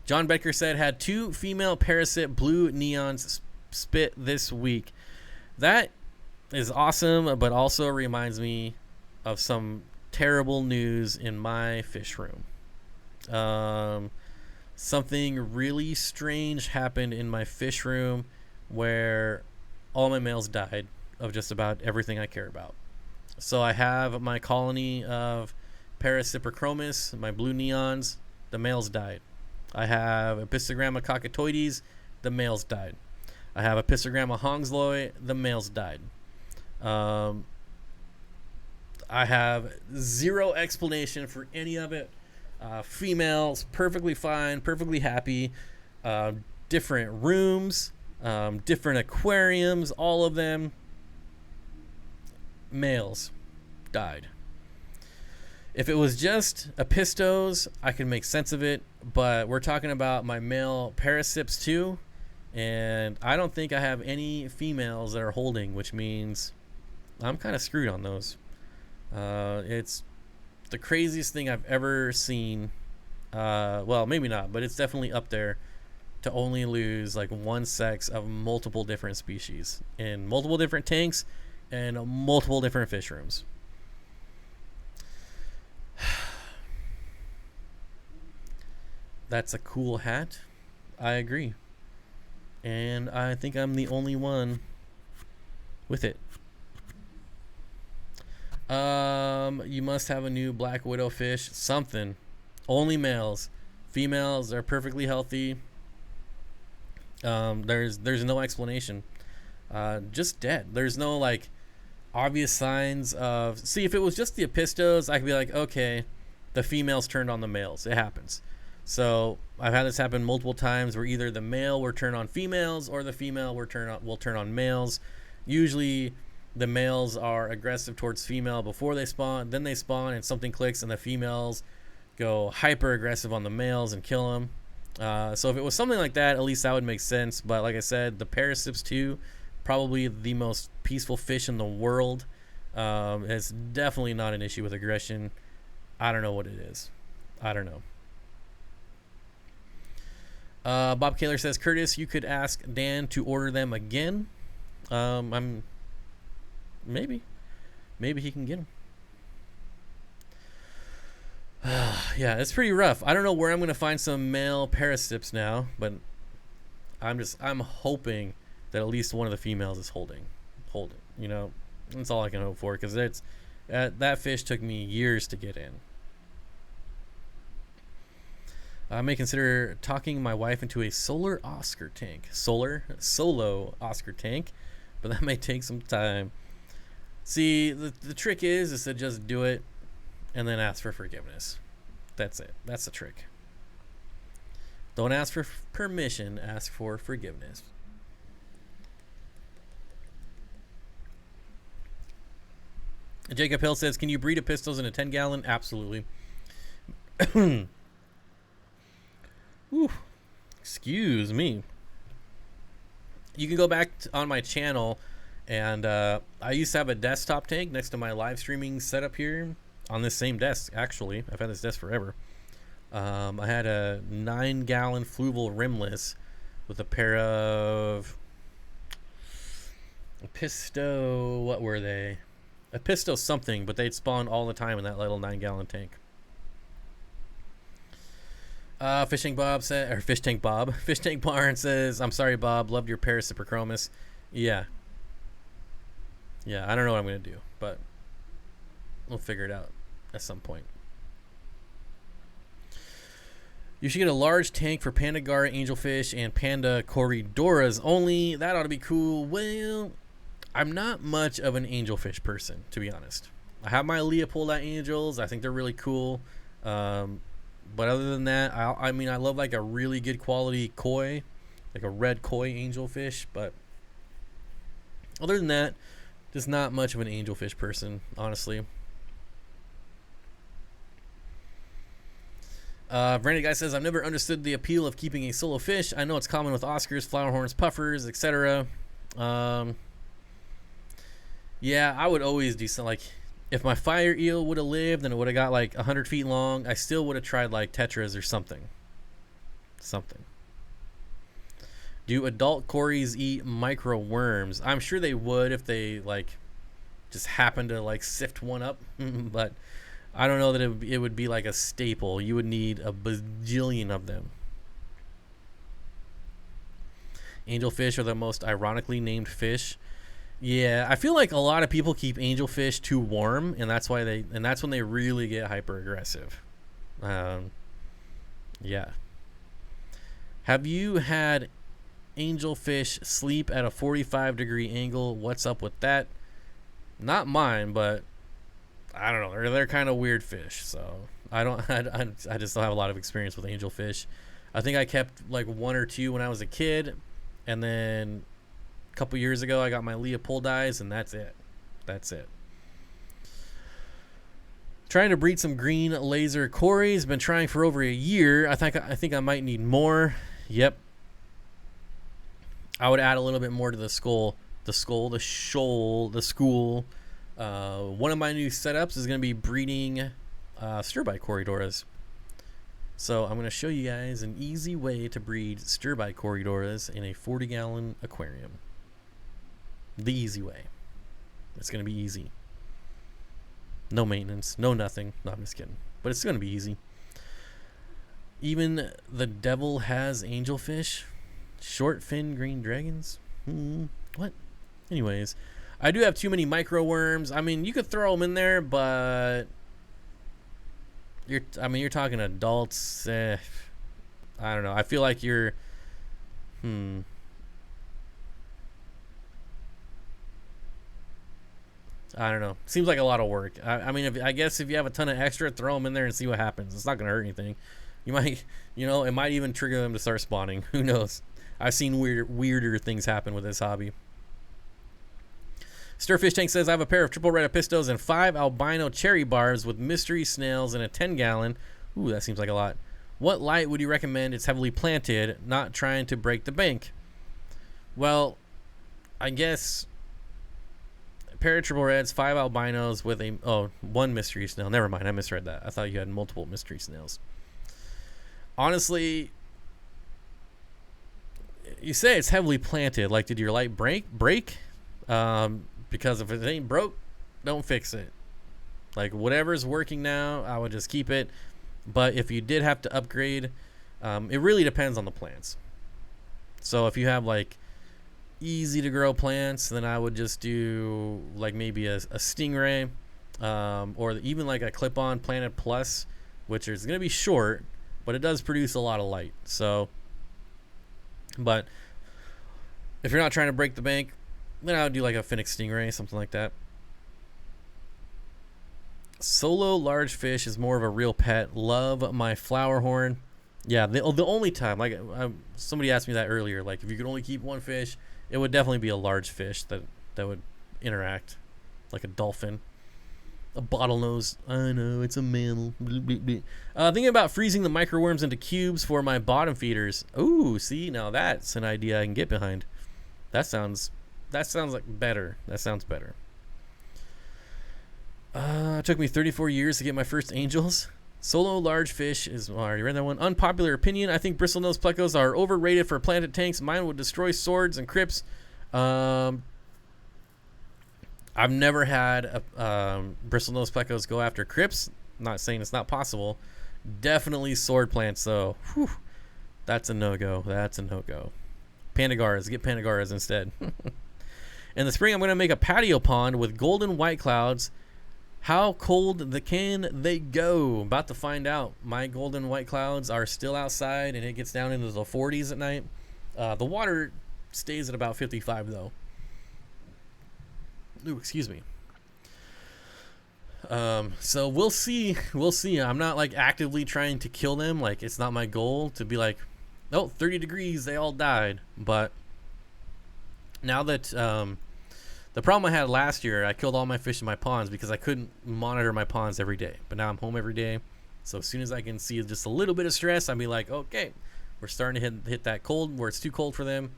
John Becker said, had 2 female parasit blue neons spit this week. That is awesome, but also reminds me of some terrible news in my fish room. Something really strange happened in my fish room where all my males died of just about everything I care about. So I have my colony of Parasiprochromis, my blue neons, the males died. I have Epistogramma cockatoides, the males died. I have Epistogramma hongsloi, the males died. I have zero explanation for any of it. Females, perfectly fine, perfectly happy. Different rooms, different aquariums, all of them. Males died. If it was just Epistos, I could make sense of it, but we're talking about my male Parasips too, and I don't think I have any females that are holding, which means I'm kind of screwed on those. It's the craziest thing I've ever seen. Well, maybe not, but it's definitely up there to only lose like one sex of multiple different species in multiple different tanks and multiple different fish rooms. That's a cool hat. I agree. And I think I'm the only one with it. You must have a new black widow fish. Something. Only males. Females are perfectly healthy. There's no explanation. Just dead. There's no like obvious signs of. See, if it was just the Epistos, I could be like, okay, the females turned on the males. It happens. So I've had this happen multiple times where either the male will turn on females or the female will turn on males. Usually the males are aggressive towards female before they spawn, then they spawn and something clicks and the females go hyper aggressive on the males and kill them. So if it was something like that, at least that would make sense. But like I said, the Parasips too, probably the most peaceful fish in the world. It's definitely not an issue with aggression. I don't know what it is. I don't know. Bob Kaler says, Curtis, you could ask Dan to order them again. Maybe he can get them. Yeah, it's pretty rough. I don't know where I'm gonna find some male parasips now, but I'm hoping that at least one of the females is holding. You know, that's all I can hope for, because that fish took me years to get in. I may consider talking my wife into a solo Oscar tank, but that may take some time. See, the trick is to just do it and then ask for forgiveness. That's it. That's the trick. Don't ask for permission, ask for forgiveness. Jacob Hill says, can you breed pistols in a 10-gallon? Absolutely. Ooh, excuse me. You can go back on my channel, and I used to have a desktop tank next to my live streaming setup here on this same desk. Actually, I've had this desk forever. I had a 9-gallon fluval rimless with a pair of Pisto. What were they? A Pisto something, but they'd spawn all the time in that little 9-gallon tank. Fish Tank Barn says, I'm sorry, Bob. Loved your Parasiprochromis. Yeah, I don't know what I'm going to do, but we'll figure it out at some point. You should get a large tank for Pandagara angelfish and Panda Corridoras only. That ought to be cool. Well, I'm not much of an angelfish person, to be honest. I have my Leopoldite angels. I think they're really cool. But other than that, I mean, I love like a really good quality koi, like a red koi angelfish. But other than that, just not much of an angelfish person, honestly. Brandon Guy says, I've never understood the appeal of keeping a solo fish. I know it's common with Oscars, flower horns, puffers, etc. Yeah, I would always do something like, if my fire eel would have lived and it would have got like 100 feet long, I still would have tried like tetras or something. Do adult cories eat micro worms? I'm sure they would if they like just happen to like sift one up, but I don't know that it would be like a staple. You would need a bajillion of them. Angelfish are the most ironically named fish. Yeah, I feel like a lot of people keep angelfish too warm, and that's when they really get hyper aggressive. Yeah. Have you had angelfish sleep at a 45-degree angle? What's up with that? Not mine, but I don't know. They're kind of weird fish, so I just don't have a lot of experience with angelfish. I think I kept like one or two when I was a kid, and then a couple years ago I got my Leopoldites, and that's it. Trying to breed some green laser cories. Been trying for over a year. I think I might need more. Yep. I would add a little bit more to the school. One of my new setups is going to be breeding stir-bite corridoras. So I'm going to show you guys an easy way to breed stir-bite corridoras in a 40-gallon aquarium. The easy way. It's going to be easy. No maintenance, no nothing. No, I'm just kidding. But it's going to be easy. Even the devil has angelfish. Short fin green dragons. What? Anyways, I do have too many micro worms. I mean, you could throw them in there, but you're talking adults. I don't know. I feel like you're. I don't know. Seems like a lot of work. I mean, I guess if you have a ton of extra, throw them in there and see what happens. It's not going to hurt anything. You might, it might even trigger them to start spawning. Who knows? I've seen weirder things happen with this hobby. Stirfish Tank says, I have a pair of triple red pistos and 5 albino cherry barbs with mystery snails in a 10-gallon. Ooh, that seems like a lot. What light would you recommend? It's heavily planted, not trying to break the bank. Well, I guess a pair of triple reds, 5 albinos with one mystery snail. Never mind, I misread that. I thought you had multiple mystery snails. Honestly, you say it's heavily planted. Like, did your light break? Because if it ain't broke, don't fix it. Like, whatever's working now, I would just keep it. But if you did have to upgrade, it really depends on the plants. So if you have like easy to grow plants, then I would just do like maybe a stingray, or even like a clip-on Planet Plus, which is going to be short, but it does produce a lot of light. So, but if you're not trying to break the bank, then I would do like a Phoenix Stingray, something like that. Solo large fish is more of a real pet. Love my flower horn. Yeah, the only time, like somebody asked me that earlier, like if you could only keep one fish, it would definitely be a large fish that would interact, like a dolphin, a bottlenose. I know it's a mammal. Thinking about freezing the microworms into cubes for my bottom feeders. Ooh, see, now that's an idea I can get behind. That sounds like better. That sounds better. It took me 34 years to get my first angels. Solo large fish is, well, I already read that one. Unpopular opinion, I think bristlenose plecos are overrated for planted tanks. Mine would destroy swords and crypts. I've never had bristlenose plecos go after crypts. Not saying it's not possible. Definitely sword plants, though. Whew. That's a no-go. That's a no-go. Pandagaras. Get Pandagaras instead. In the spring, I'm going to make a patio pond with golden white clouds. How cold can they go? About to find out. My golden white clouds are still outside, and it gets down into the 40s at night. The water stays at about 55, though. Ooh, excuse me. So we'll see. We'll see. I'm not like actively trying to kill them. Like, it's not my goal to be like, oh, 30 degrees, they all died. But now that the problem I had last year, I killed all my fish in my ponds because I couldn't monitor my ponds every day. But now I'm home every day. So as soon as I can see just a little bit of stress, I'll be like, okay, we're starting to hit that cold where it's too cold for them.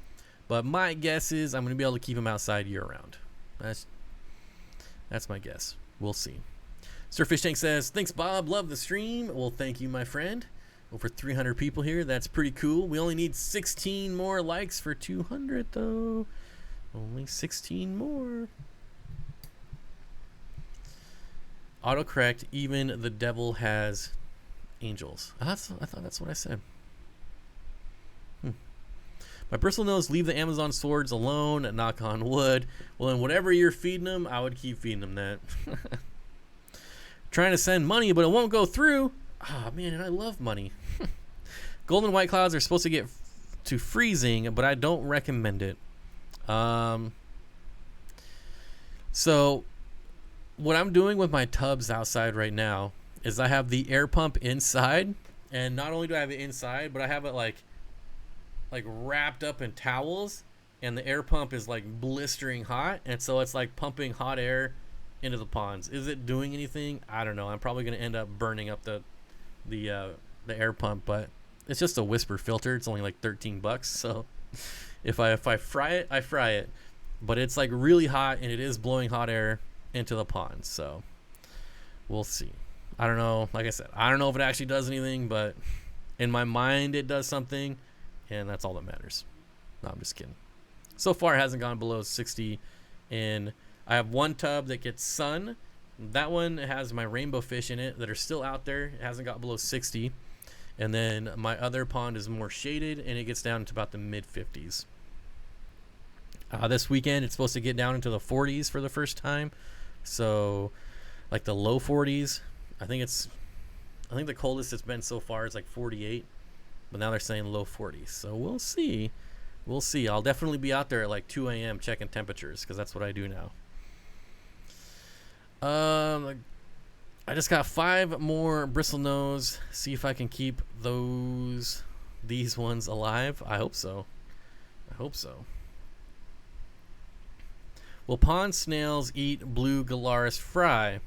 But my guess is I'm going to be able to keep them outside year round. That's my guess. We'll see. Surfish Tank says, thanks, Bob. Love the stream. Well, thank you, my friend. Over 300 people here. That's pretty cool. We only need 16 more likes for 200, though. Only 16 more. Autocorrect, even the devil has angels. I thought that's what I said. My bristlenose, leave the Amazon swords alone. Knock on wood. Well, then whatever you're feeding them, I would keep feeding them that. Trying to send money, but it won't go through. Ah, man, and I love money. Golden white clouds are supposed to get to freezing, but I don't recommend it. So what I'm doing with my tubs outside right now is I have the air pump inside, and not only do I have it inside, but I have it like wrapped up in towels, and the air pump is like blistering hot, and so it's like pumping hot air into the ponds. Is it doing anything? I don't know. I'm probably going to end up burning up the air pump, but it's just a whisper filter. It's only like $13, so if I fry it, I fry it. But it's like really hot, and it is blowing hot air into the pond. So we'll see. I don't know. Like I said, I don't know if it actually does anything, but in my mind, it does something, and that's all that matters. No, I'm just kidding. So far, it hasn't gone below 60. And I have one tub that gets sun. That one has my rainbow fish in it that are still out there. It hasn't got below 60. And then my other pond is more shaded, and it gets down to about the mid-50s. This weekend, it's supposed to get down into the 40s for the first time. So, like the low 40s. I think the coldest it's been so far is like 48. But now they're saying low 40s. So, we'll see. We'll see. I'll definitely be out there at like 2 a.m. checking temperatures, because that's what I do now. I just got 5 more bristlenose. See if I can keep these ones alive. I hope so. I hope so. Will pond snails eat blue Galaris fry?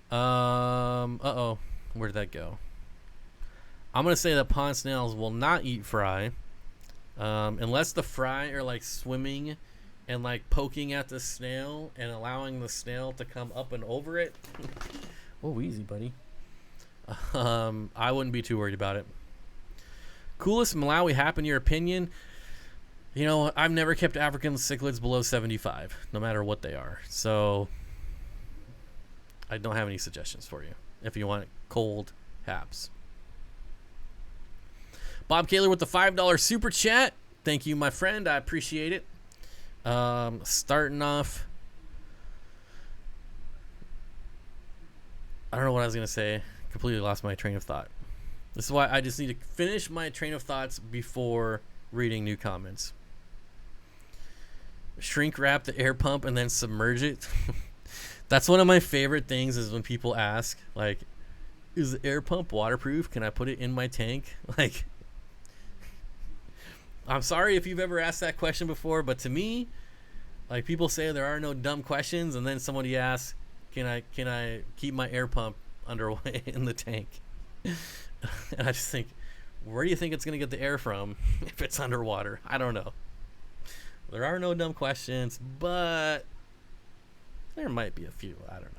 Uh-oh. Where did that go? I'm going to say that pond snails will not eat fry. Unless the fry are like swimming and like poking at the snail and allowing the snail to come up and over it. Oh, easy, buddy. I wouldn't be too worried about it. Coolest Malawi hap in your opinion? You know, I've never kept African cichlids below 75, no matter what they are. So I don't have any suggestions for you if you want cold haps. Bob Kaler with the $5 super chat. Thank you, my friend. I appreciate it. Starting off, I don't know what I was going to say. Completely lost my train of thought. This is why I just need to finish my train of thoughts before reading new comments. Shrink wrap the air pump and then submerge it. That's one of my favorite things is when people ask, like, is the air pump waterproof? Can I put it in my tank? Like, I'm sorry if you've ever asked that question before, but to me, like, people say there are no dumb questions, and then somebody asks, can I keep my air pump underway in the tank? And I just think, where do you think it's going to get the air from if it's underwater? I don't know. There are no dumb questions, but there might be a few. I don't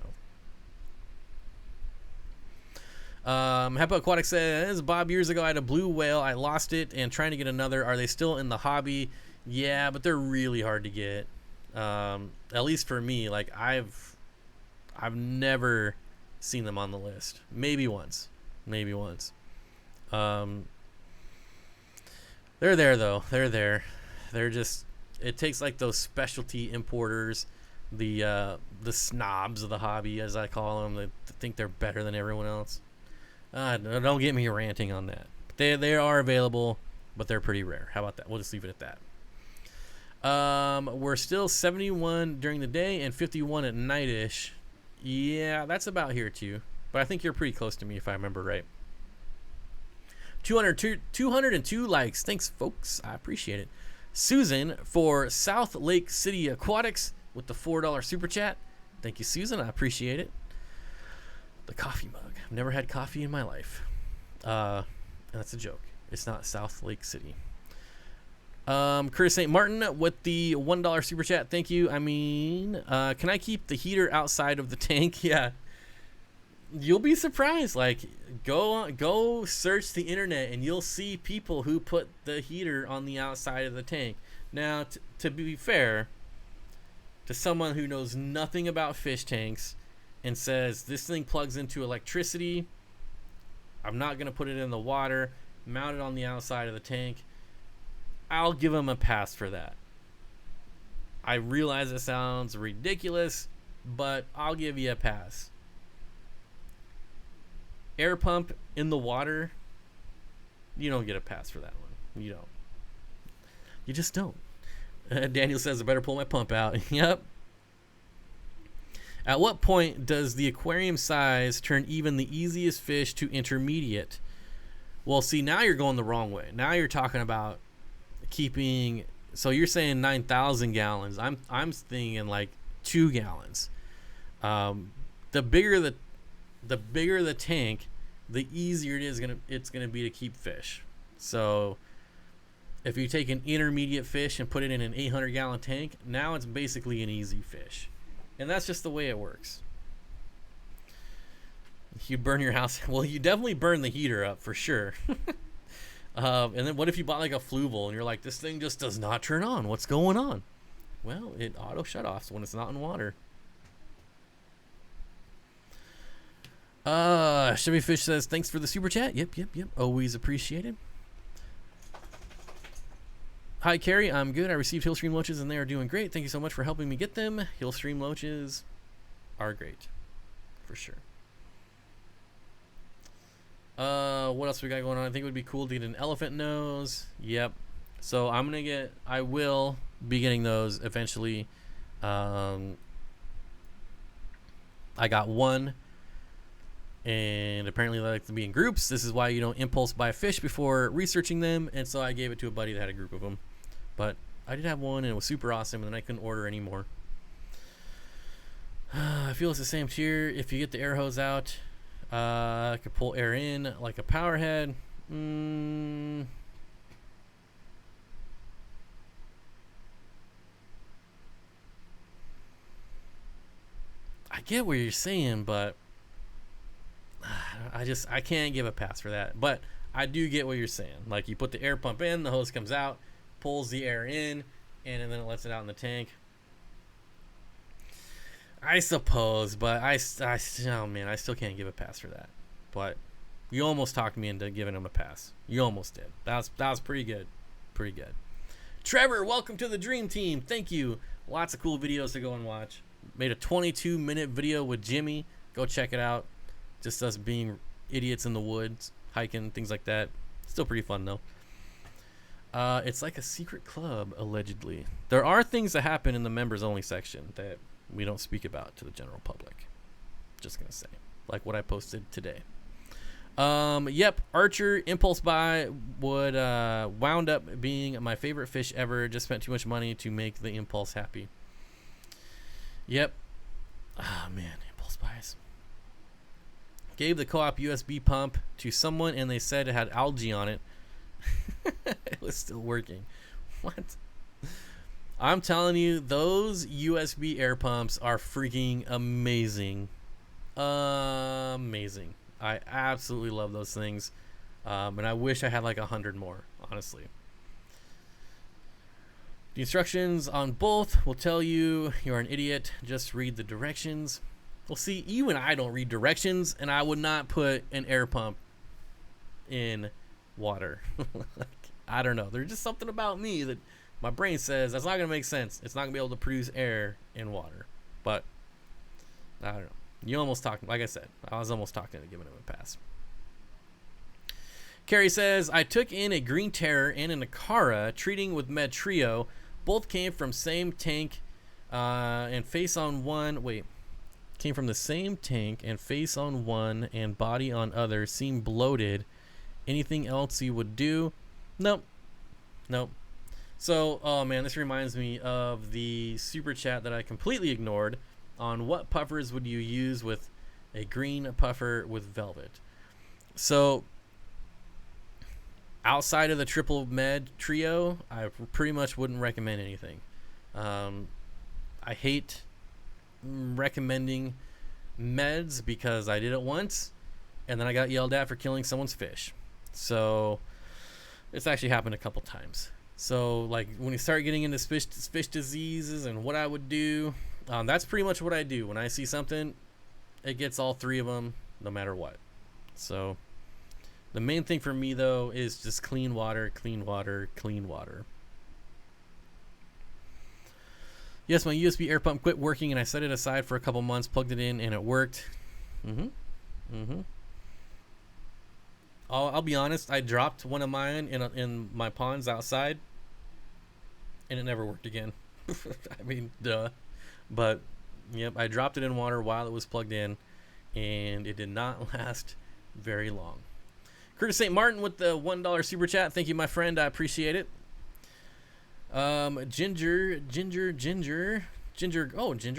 know. Happy Aquatics says, Bob, years ago I had a blue whale. I lost it and trying to get another. Are they still in the hobby? Yeah, but they're really hard to get. At least for me, like I've never seen them on the list. Maybe once. They're there though. They're there. They're just, it takes like those specialty importers, the snobs of the hobby, as I call them, that think they're better than everyone else. Don't get me ranting on that. They are available, but they're pretty rare. How about that? We'll just leave it at that. We're still 71 during the day and 51 at night-ish. Yeah, that's about here too. But I think you're pretty close to me if I remember right. 202 likes. Thanks, folks. I appreciate it. Susan for South Lake City Aquatics with the $4 super chat. Thank you, Susan. I appreciate it. The coffee mug. I've never had coffee in my life. That's a joke. It's not South Lake City. Curtis St. Martin with the $1 super chat. Thank you. I mean, can I keep the heater outside of the tank? Yeah. You'll be surprised. Like, go search the internet and you'll see people who put the heater on the outside of the tank. Now, to be fair, to someone who knows nothing about fish tanks and says this thing plugs into electricity, I'm not going to put it in the water, mount it on the outside of the tank, I'll give them a pass for that. I realize it sounds ridiculous, but I'll give you a pass. Air pump in the water, you don't get a pass for that one. You don't. You just don't. Daniel says I better pull my pump out. Yep. At what point does the aquarium size turn even the easiest fish to intermediate? Well, see, now you're going the wrong way. Now you're talking about keeping, so you're saying 9,000 gallons. I'm thinking like 2 gallons. The bigger the tank, the easier it's gonna be to keep fish. So if you take an intermediate fish and put it in an 800-gallon tank, now it's basically an easy fish. And that's just the way it works. You burn your house. Well, you definitely burn the heater up for sure. And then what if you bought like a Fluval and you're like, this thing just does not turn on? What's going on? Well, it auto shut-offs when it's not in water. Chevy Fish says, thanks for the super chat. Yep. Always appreciated. Hi, Carrie. I'm good. I received Hillstream Loaches and they are doing great. Thank you so much for helping me get them. Hillstream Loaches are great. For sure. What else we got going on? I think it would be cool to get an elephant nose. Yep. So I will be getting those eventually. I got one. And apparently they like to be in groups. This is why you don't impulse buy fish before researching them. And so I gave it to a buddy that had a group of them. But I did have one and it was super awesome. And then I couldn't order anymore. I feel it's the same tier. If you get the air hose out, I could pull air in like a power head. I get what you're saying, but I can't give a pass for that. But I do get what you're saying. Like, you put the air pump in, the hose comes out, pulls the air in, and then it lets it out in the tank. I suppose, but I still can't give a pass for that. But You almost talked me into giving him a pass. You almost did. That was pretty good. Pretty good. Trevor, welcome to the Dream Team. Thank you. Lots of cool videos to go and watch. Made a 22-minute video with Jimmy. Go check it out. Just us being idiots in the woods, hiking, things like that. Still pretty fun, though. It's like a secret club, allegedly. There are things that happen in the members-only section that we don't speak about to the general public. Just going to say. Like what I posted today. Yep, Archer Impulse Buy would wound up being my favorite fish ever. Just spent too much money to make the impulse happy. Yep. Ah, man, impulse buys. Gave the co-op USB pump to someone and they said it had algae on it. It was still working. What? I'm telling you, those USB air pumps are freaking amazing. Amazing. I absolutely love those things. And I wish I had like 100 more, honestly. The instructions on both will tell you you're an idiot. Just read the directions. Well, see, you and I don't read directions, and I would not put an air pump in water. I don't know. There's just something about me that my brain says that's not going to make sense. It's not going to be able to produce air in water. But, I don't know. You almost talked, like I said, I was almost talking to giving him a pass. Carrie says, I took in a Green Terror and an Akara, treating with Med Trio. Both came from same tank and face on one. Wait. Came from the same tank and face on one and body on other. Seemed bloated. Anything else you would do? Nope. Nope. So, oh man, this reminds me of the super chat that I completely ignored on what puffers would you use with a green puffer with velvet. So, outside of the triple med trio, I pretty much wouldn't recommend anything. I hate recommending meds because I did it once and then I got yelled at for killing someone's fish. So it's actually happened a couple times. So like when you start getting into fish diseases and what I would do, that's pretty much what I do. When I see something, it gets all three of them no matter what. So the main thing for me though is just clean water, clean water, clean water. Yes, my USB air pump quit working, and I set it aside for a couple months, plugged it in, and it worked. I'll be honest. I dropped one of mine in my ponds outside, and it never worked again. I mean, duh. But, yep, I dropped it in water while it was plugged in, and it did not last very long. Curtis St. Martin with the $1 super chat. Thank you, my friend. I appreciate it. Ginger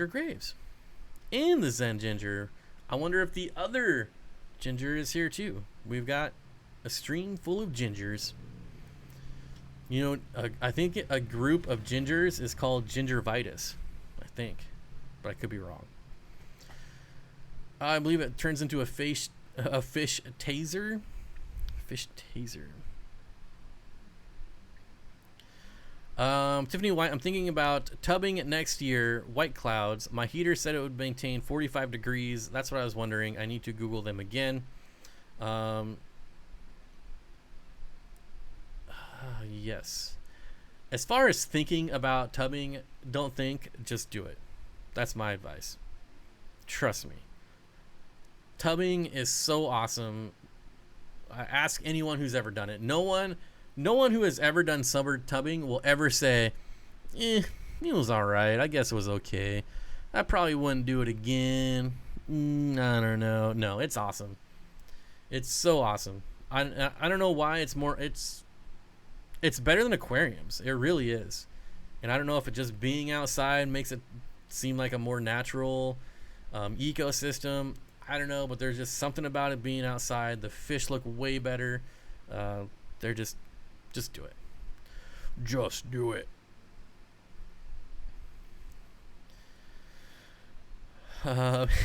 Graves and the Zen Ginger. I wonder if the other Ginger is here too. We've got a stream full of gingers. You know, I think a group of gingers is called gingivitis. I think, but I could be wrong. I believe it turns into a fish taser. Fish taser. Tiffany White, I'm thinking about tubbing next year, White Clouds. My heater said it would maintain 45 degrees. That's what I was wondering. I need to Google them again. Yes. As far as thinking about tubbing, don't think, just do it. That's my advice. Trust me. Tubbing is so awesome. Ask anyone who's ever done it. No one who has ever done summer tubbing will ever say, it was alright. I guess it was okay. I probably wouldn't do it again. I don't know. No, it's awesome. It's so awesome. I don't know why it's better than aquariums. It really is. And I don't know if it just being outside makes it seem like a more natural ecosystem. I don't know, but there's just something about it being outside. The fish look way better. They're just do it. Just do it.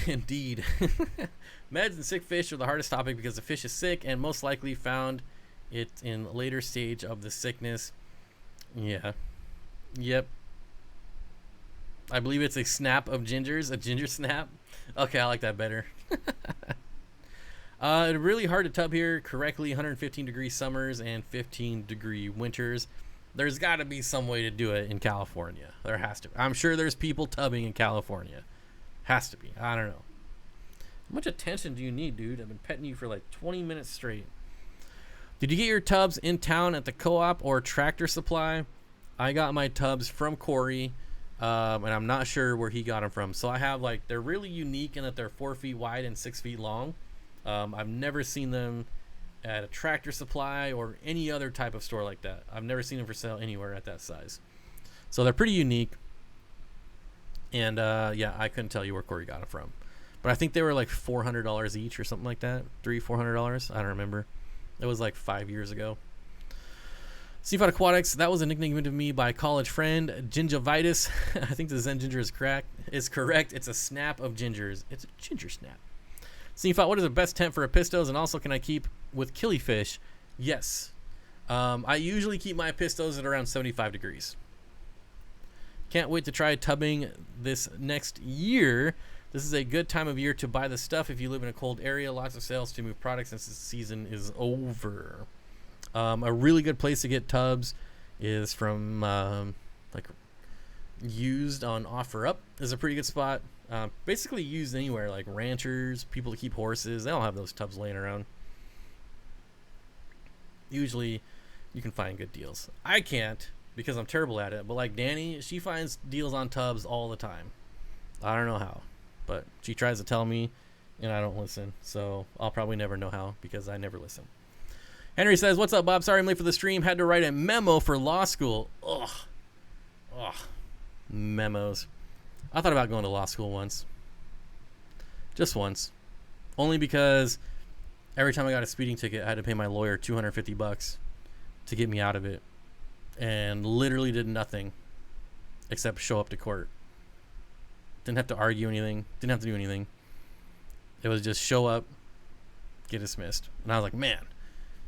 Indeed. Meds and sick fish are the hardest topic because the fish is sick and most likely found it in later stage of the sickness. Yeah. Yep. I believe it's a snap of gingers, a ginger snap. Okay, I like that better. It's really hard to tub here correctly. 115-degree summers and 15-degree winters. There's got to be some way to do it in California. There has to be. I'm sure there's people tubbing in California. Has to be. I don't know. How much attention do you need, dude? I've been petting you for like 20 minutes straight. Did you get your tubs in town at the co-op or Tractor Supply? I got my tubs from Corey, and I'm not sure where he got them from. So I have, like, they're really unique in that they're 4 feet wide and 6 feet long. I've never seen them at a Tractor Supply or any other type of store like that. I've never seen them for sale anywhere at that size. So they're pretty unique. And, yeah, I couldn't tell you where Corey got them from. But I think they were like $400 each or something like that. $400. I don't remember. It was like 5 years ago. Steenfott Aquatics, that was a nickname given to me by a college friend. Gingivitis. I think the Zen ginger is correct. It's a snap of gingers. It's a ginger snap. Steenfott, what is the best temp for a pistos? And also, can I keep with killifish? Yes. I usually keep my pistos at around 75 degrees. Can't wait to try tubbing this next year. This is a good time of year to buy the stuff if you live in a cold area. Lots of sales to move products since the season is over. A really good place to get tubs is from like used on OfferUp is a pretty good spot. Basically used anywhere, like ranchers, people that keep horses. They all have those tubs laying around. Usually you can find good deals. I can't because I'm terrible at it. But like Danny, she finds deals on tubs all the time. I don't know how. But she tries to tell me, and I don't listen. So I'll probably never know how because I never listen. Henry says, what's up, Bob? Sorry I'm late for the stream. Had to write a memo for law school. Ugh. Memos. I thought about going to law school once. Just once. Only because every time I got a speeding ticket, I had to pay my lawyer $250 to get me out of it. And literally did nothing except show up to court. Didn't have to argue anything. Didn't have to do anything. It was just show up, get dismissed. And I was like, man,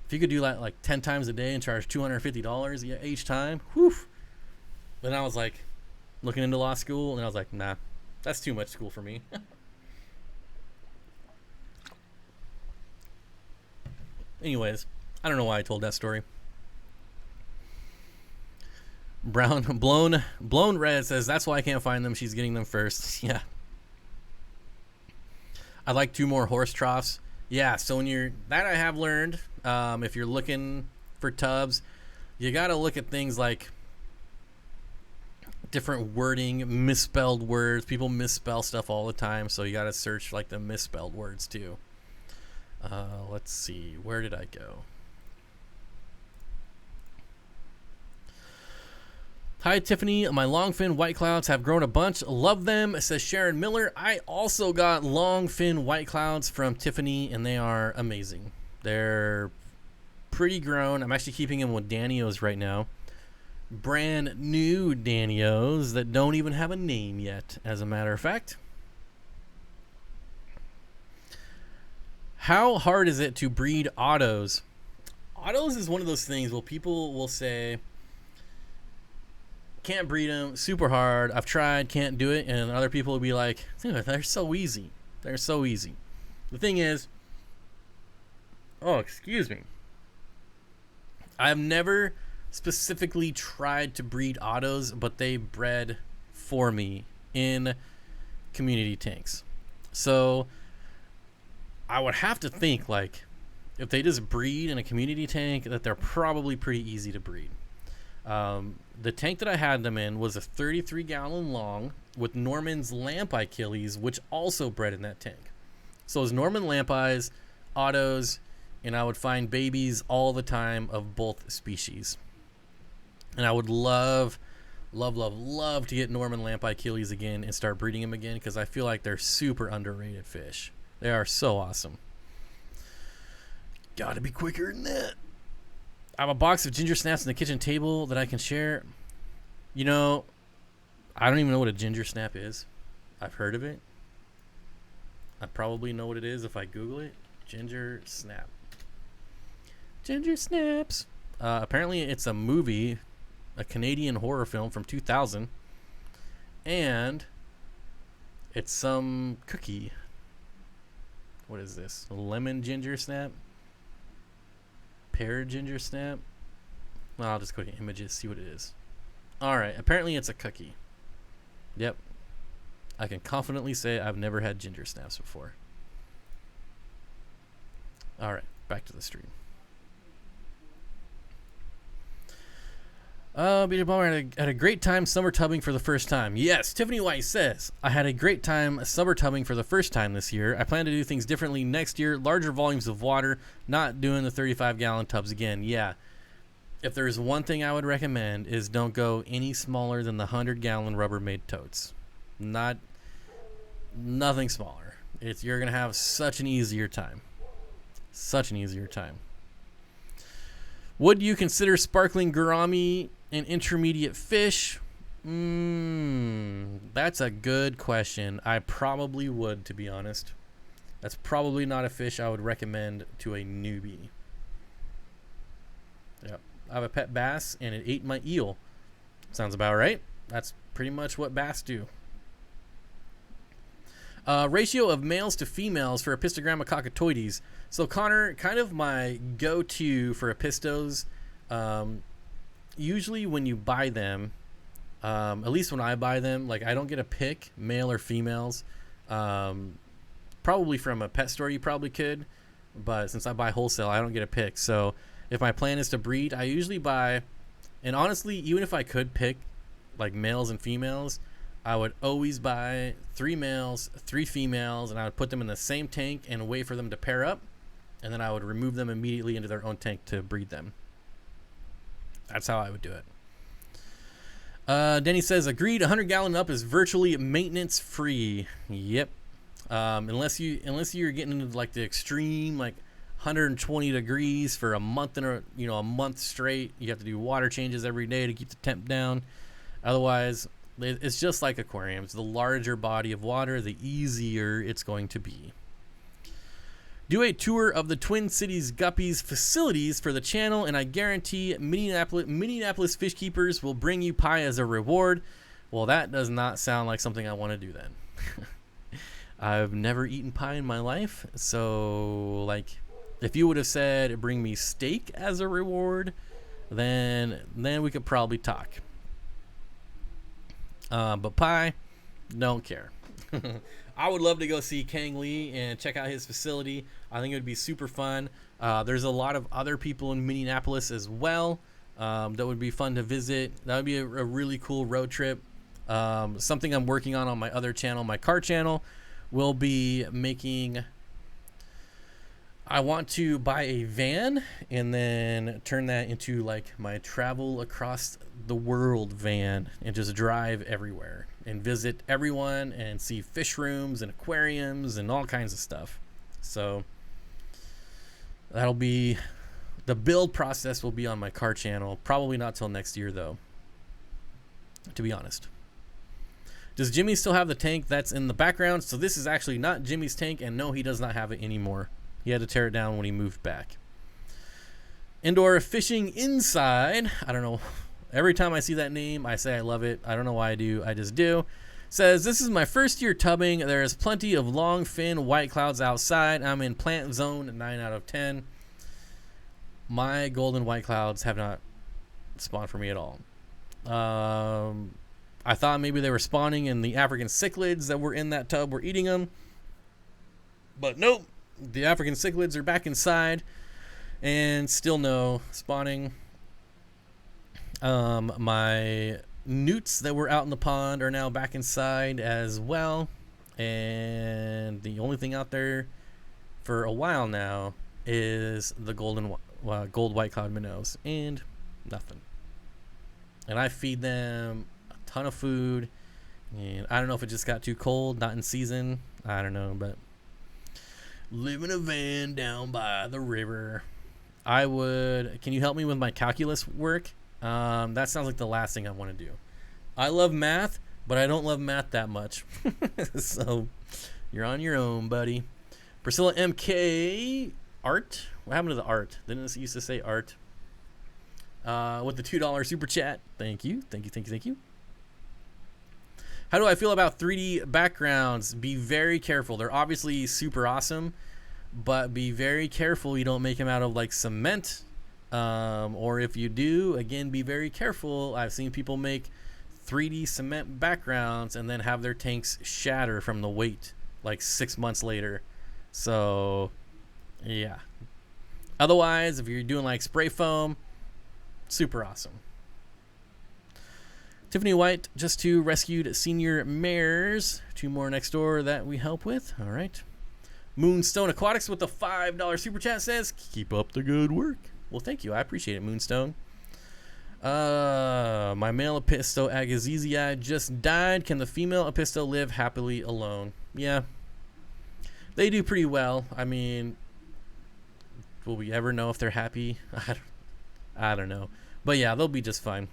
if you could do that like 10 times a day and charge $250 each time, whew. Then I was like looking into law school, and I was like, nah, that's too much school for me. Anyways, I don't know why I told that story. Blown Red says, that's why I can't find them. She's getting them first. Yeah. I'd like 2 more horse troughs. Yeah, so when that I have learned, if you're looking for tubs, you got to look at things like different wording, misspelled words. People misspell stuff all the time, so you got to search like the misspelled words too. Let's see, where did I go? Hi, Tiffany. My longfin white clouds have grown a bunch. Love them, says Sharon Miller. I also got longfin white clouds from Tiffany, and they are amazing. They're pretty grown. I'm actually keeping them with Danios right now. Brand new Danios that don't even have a name yet, as a matter of fact. How hard is it to breed autos? Autos is one of those things where people will say, can't breed them, super hard, I've tried, can't do it, and other people will be like, they're so easy. They're so easy. The thing is, excuse me, I've never specifically tried to breed autos, but they bred for me in community tanks. So I would have to think, like, if they just breed in a community tank, that they're probably pretty easy to breed. The tank that I had them in was a 33-gallon long with Norman's Lamp-Eye Achilles, which also bred in that tank. So it was Norman Lamp-Eyes, autos, and I would find babies all the time of both species. And I would love to get Norman Lamp-Eye Achilles again and start breeding them again, because I feel like they're super underrated fish. They are so awesome. Gotta be quicker than that. I have a box of ginger snaps on the kitchen table that I can share. You know, I don't even know what a ginger snap is. I've heard of it. I probably know what it is if I Google it. Ginger snap. Ginger snaps. Apparently it's a movie, a Canadian horror film from 2000. And it's some cookie. What is this? Lemon ginger snap? Pear ginger snap? Well, I'll just go to images, see what it is. Alright, apparently it's a cookie. Yep. I can confidently say I've never had ginger snaps before. Alright, back to the stream. Peter Palmer had a great time summer tubbing for the first time. Yes, Tiffany White says, I had a great time summer tubbing for the first time this year. I plan to do things differently next year. Larger volumes of water, not doing the 35-gallon tubs again. Yeah. If there's one thing I would recommend is don't go any smaller than the 100-gallon Rubbermaid totes. Nothing smaller. You're going to have such an easier time. Such an easier time. Would you consider sparkling gourami an intermediate fish? That's a good question. I probably would, to be honest. That's probably not a fish I would recommend to a newbie. Yep. I have a pet bass, and it ate my eel. Sounds about right. That's pretty much what bass do. Ratio of males to females for Apistogramma cockatoides. So, Connor, kind of my go-to for apistos, usually when you buy them, at least when I buy them, like I don't get a pick, male or females. Probably from a pet store you probably could, but since I buy wholesale, I don't get a pick. So if my plan is to breed, I usually buy, and honestly, even if I could pick like males and females, I would always buy 3 males, 3 females, and I would put them in the same tank and wait for them to pair up, and then I would remove them immediately into their own tank to breed them. That's how I would do it. Denny says, agreed, 100-gallon up is virtually maintenance free. Yep. Unless you're getting into like the extreme, like 120 degrees for a month a month straight. You have to do water changes every day to keep the temp down. Otherwise, it's just like aquariums. The larger body of water, the easier it's going to be. Do a tour of the Twin Cities Guppies facilities for the channel, and I guarantee Minneapolis fish keepers will bring you pie as a reward. Well, that does not sound like something I want to do then. I've never eaten pie in my life, so like if you would have said bring me steak as a reward, then we could probably talk. But pie, don't care. I would love to go see Kang Lee and check out his facility. I think it would be super fun. There's a lot of other people in Minneapolis as well that would be fun to visit. That would be a really cool road trip. Something I'm working on my other channel, my car channel, will be making... I want to buy a van and then turn that into like my travel across the world van and just drive everywhere and visit everyone and see fish rooms and aquariums and all kinds of stuff. So that'll be, the build process will be on my car channel. Probably not till next year though, to be honest. Does Jimmy still have the tank that's in the background? So this is actually not Jimmy's tank, and no, he does not have it anymore. He had to tear it down when he moved back. Indoor fishing inside. I don't know. Every time I see that name, I say I love it. I don't know why I do. I just do. Says, this is my first year tubbing. There is plenty of long fin white clouds outside. I'm in plant zone 9 out of 10. My golden white clouds have not spawned for me at all. I thought maybe they were spawning and the African cichlids that were in that tub were eating them. But nope. The African cichlids are back inside and still no spawning. My newts that were out in the pond are now back inside as well. And the only thing out there for a while now is the gold white cloud minnows and nothing. And I feed them a ton of food. And I don't know if it just got too cold, not in season. I don't know, but... live in a van down by the river. Can you help me with my calculus work? That sounds like the last thing I want to do. I love math, but I don't love math that much. So you're on your own, buddy. Priscilla MK art. What happened to the art? Didn't it used to say art? With the $2 super chat. Thank you. How do I feel about 3D backgrounds? Be very careful. They're obviously super awesome. but be very careful you don't make them out of like cement. Or if you do, again, be very careful. I've seen people make 3D cement backgrounds and then have their tanks shatter from the weight like 6 months later. So, yeah. Otherwise, if you're doing like spray foam, super awesome. Tiffany White, just two rescued senior mares. 2 more next door that we help with. All right. Moonstone Aquatics with the $5 super chat says, keep up the good work. Well, thank you. I appreciate it, Moonstone. My male Episto agazizii just died. Can the female Episto live happily alone? Yeah. They do pretty well. I mean, will we ever know if they're happy? I don't know. But yeah, they'll be just fine.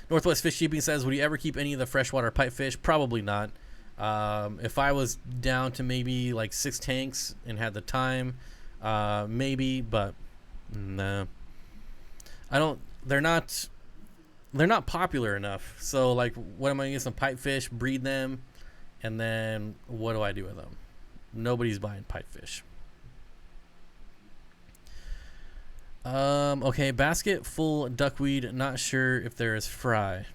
Northwest Fish Keeping says, would you ever keep any of the freshwater pipefish? Probably not. If I was down to maybe like 6 tanks and had the time, maybe, but no. I don't. They're not popular enough. So like, what am I gonna get? Some pipefish, breed them, and then what do I do with them? Nobody's buying pipefish. Okay, basket full duckweed. Not sure if there is fry.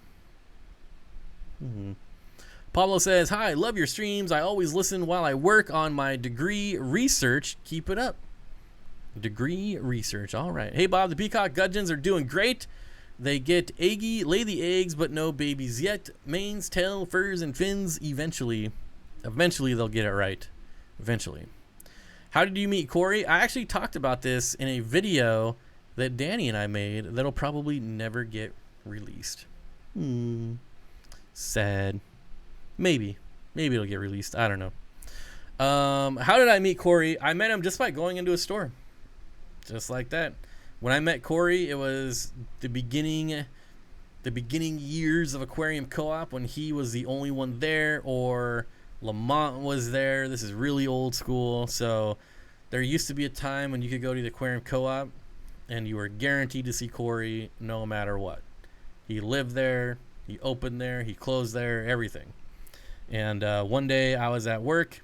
Pablo says, hi, love your streams. I always listen while I work on my degree research. Keep it up. Degree research. All right. Hey, Bob, the peacock gudgeons are doing great. They get eggy, lay the eggs, but no babies yet. Manes, tail, furs, and fins. Eventually they'll get it right. Eventually. How did you meet Corey? I actually talked about this in a video that Danny and I made that'll probably never get released. Sad. Maybe it'll get released. I don't know. How did I meet Corey? I met him just by going into a store. Just like that. When I met Corey, it was the beginning years of Aquarium Co-op when he was the only one there, or Lamont was there. This is really old school. So there used to be a time when you could go to the Aquarium Co-op and you were guaranteed to see Corey no matter what. He lived there, he opened there, he closed there, everything. And one day I was at work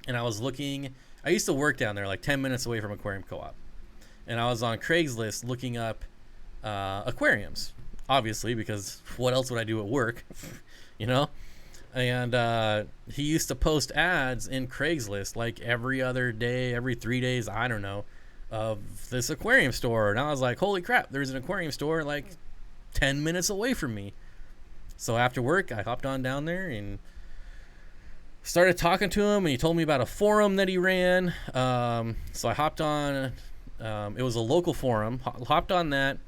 and I was looking. I used to work down there like 10 minutes away from Aquarium Co-op. And I was on Craigslist looking up aquariums, obviously, because what else would I do at work, you know? And he used to post ads in Craigslist like every other day, every 3 days, I don't know, of this aquarium store. And I was like, holy crap, there's an aquarium store like 10 minutes away from me. So after work, I hopped on down there and started talking to him, and he told me about a forum that he ran. So I hopped on. It was a local forum. Hopped on that,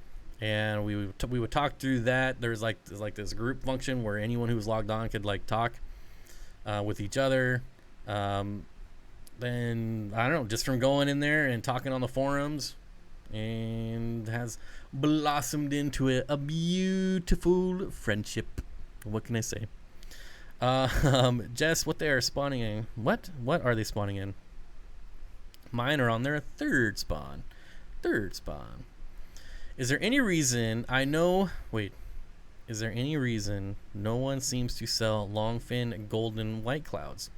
and we would talk through that. There's like this group function where anyone who was logged on could like talk with each other. Then I don't know, just from going in there and talking on the forums, and has blossomed into a beautiful friendship. What can I say? Jess, what they are spawning in? What are they spawning in? Mine are on their third spawn. Is there any reason no one seems to sell longfin golden white clouds?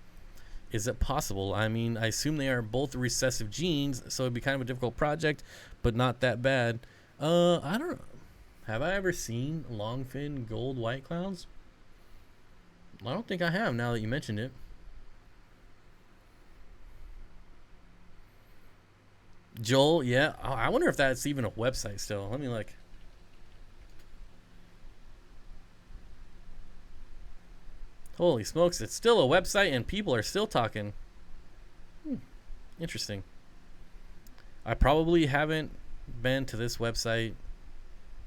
Is it possible? I mean, I assume they are both recessive genes, so it'd be kind of a difficult project, but not that bad. I don't know. Have I ever seen longfin gold white clouds? I don't think I have, now that you mentioned it. Joel, yeah. I wonder if that's even a website still. Let me look. Holy smokes, it's still a website and people are still talking. Interesting. I probably haven't been to this website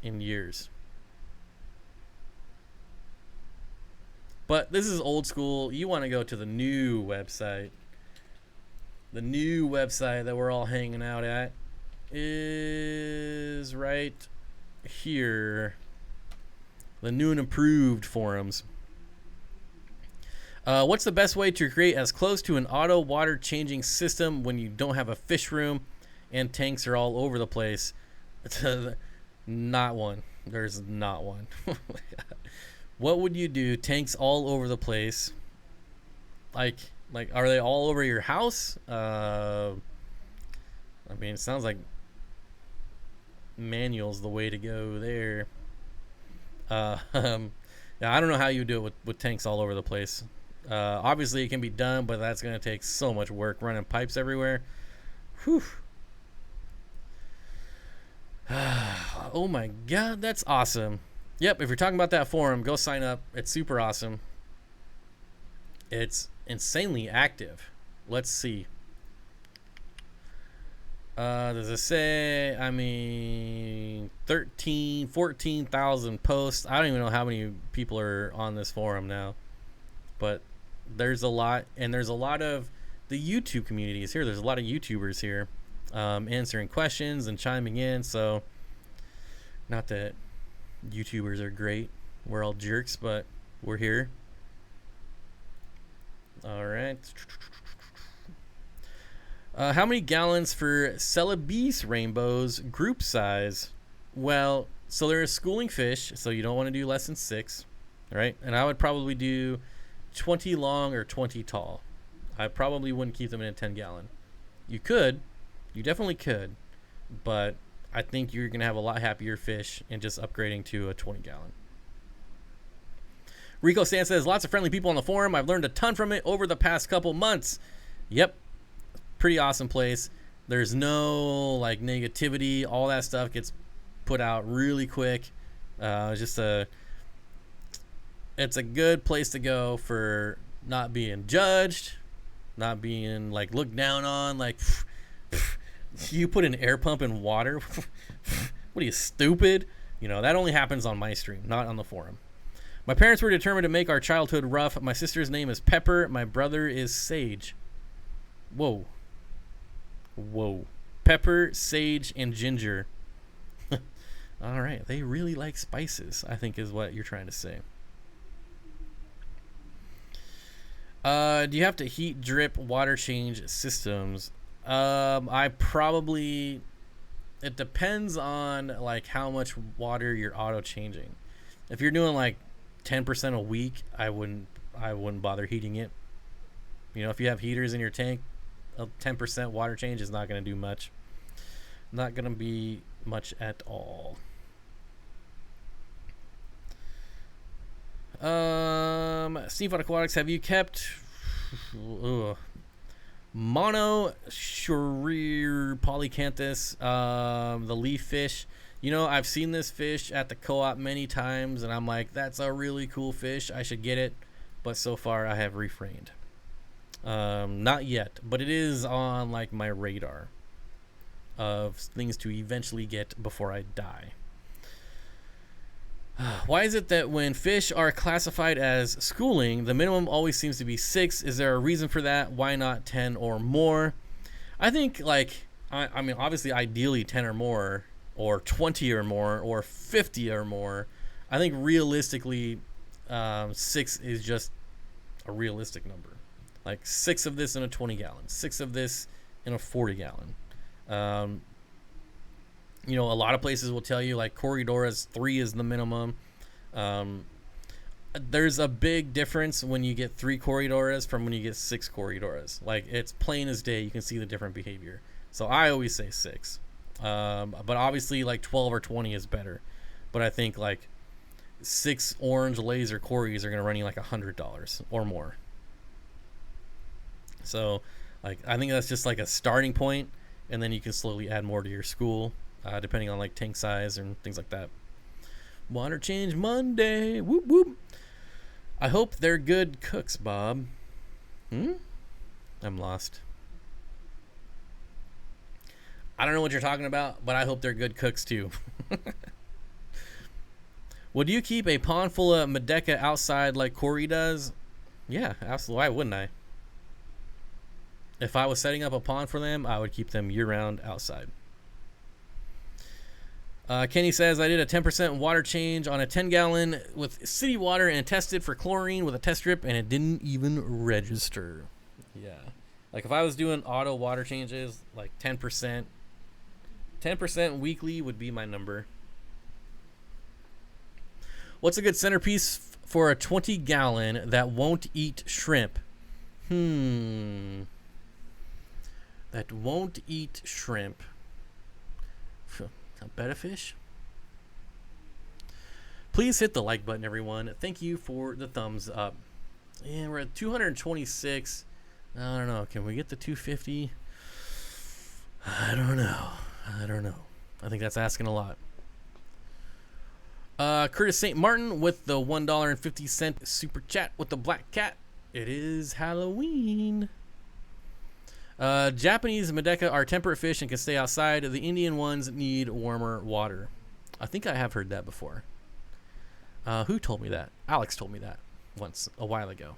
in years. But this is old school. You want to go to the new website. The new website that we're all hanging out at is right here. The new and improved forums. What's the best way to create as close to an auto water changing system when you don't have a fish room and tanks are all over the place? Not one. There's not one. What would you do? Tanks all over the place. Like, Like, are they all over your house? I mean, it sounds like manual's the way to go there. Yeah, I don't know how you do it with tanks all over the place. Obviously, it can be done, but that's going to take so much work running pipes everywhere. Whew. Oh my god, that's awesome. Yep, if you're talking about that forum, go sign up. It's super awesome. It's insanely active. Let's see. Does it say, I mean, 14,000 posts. I don't even know how many people are on this forum now. But there's a lot. And there's a lot of the YouTube communities here. There's a lot of YouTubers here answering questions and chiming in. So, not that YouTubers are great. We're all jerks, but we're here. All right. How many gallons for Celebes rainbows group size? Well, so they're a schooling fish, so you don't want to do less than 6, right? And I would probably do 20 long or 20 tall. I probably wouldn't keep them in a 10-gallon. You could. You definitely could. But I think you're going to have a lot happier fish in just upgrading to a 20-gallon. Rico Stan says, lots of friendly people on the forum. I've learned a ton from it over the past couple months. Yep. Pretty awesome place. There's no like negativity. All that stuff gets put out really quick. It's a good place to go for not being judged, not being like looked down on. Like, you put an air pump in water. What are you, stupid? You know, that only happens on my stream, not on the forum. My parents were determined to make our childhood rough. My sister's name is Pepper. My brother is Sage. Whoa. Pepper, sage, and ginger. All right. They really like spices, I think is what you're trying to say. Do you have to heat, drip, water change systems? I probably... It depends on like how much water you're auto changing. If you're doing like 10% a week, I wouldn't bother heating it. You know, if you have heaters in your tank, a 10% water change is not going to do much. Not going to be much at all. Steenfott Aquatics, have you kept mono Sharir polycanthus, the leaf fish? You know, I've seen this fish at the co-op many times, and I'm like, that's a really cool fish. I should get it. But so far, I have refrained. Not yet, but it is on like my radar of things to eventually get before I die. Why is it that when fish are classified as schooling, the minimum always seems to be 6? Is there a reason for that? Why not 10 or more? I think like, I mean, obviously ideally 10 or more, or 20 or more, or 50 or more. I think realistically, 6 is just a realistic number. Like 6 of this in a 20-gallon, 6 of this in a 40-gallon. You know, a lot of places will tell you like Corridoras 3 is the minimum. There's a big difference when you get 3 Corridoras from when you get 6 Corridoras. Like, it's plain as day. You can see the different behavior. So I always say 6. But obviously like 12 or 20 is better. But I think like 6 orange laser Corries are going to run you like $100 or more. So like, I think that's just like a starting point, and then you can slowly add more to your school, depending on like tank size and things like that. Water change Monday. Whoop whoop. I hope they're good cooks, Bob. I'm lost. I don't know what you're talking about, but I hope they're good cooks too. Would you keep a pond full of Medeca outside like Corey does? Yeah, absolutely. Why wouldn't I? If I was setting up a pond for them, I would keep them year-round outside. Kenny says, I did a 10% water change on a 10-gallon with city water and tested for chlorine with a test strip, and it didn't even register. Yeah. Like, if I was doing auto water changes, like 10% weekly would be my number. What's a good centerpiece for a 20-gallon that won't eat shrimp? That won't eat shrimp. A betta fish? Please hit the like button, everyone. Thank you for the thumbs up. And we're at 226. I don't know. Can we get to 250? I don't know. I think that's asking a lot. Curtis St. Martin with the $1.50 super chat with the black cat. It is Halloween. Japanese Madeca are temperate fish and can stay outside. The Indian ones need warmer water. I think I have heard that before. Who told me that? Alex told me that once, a while ago.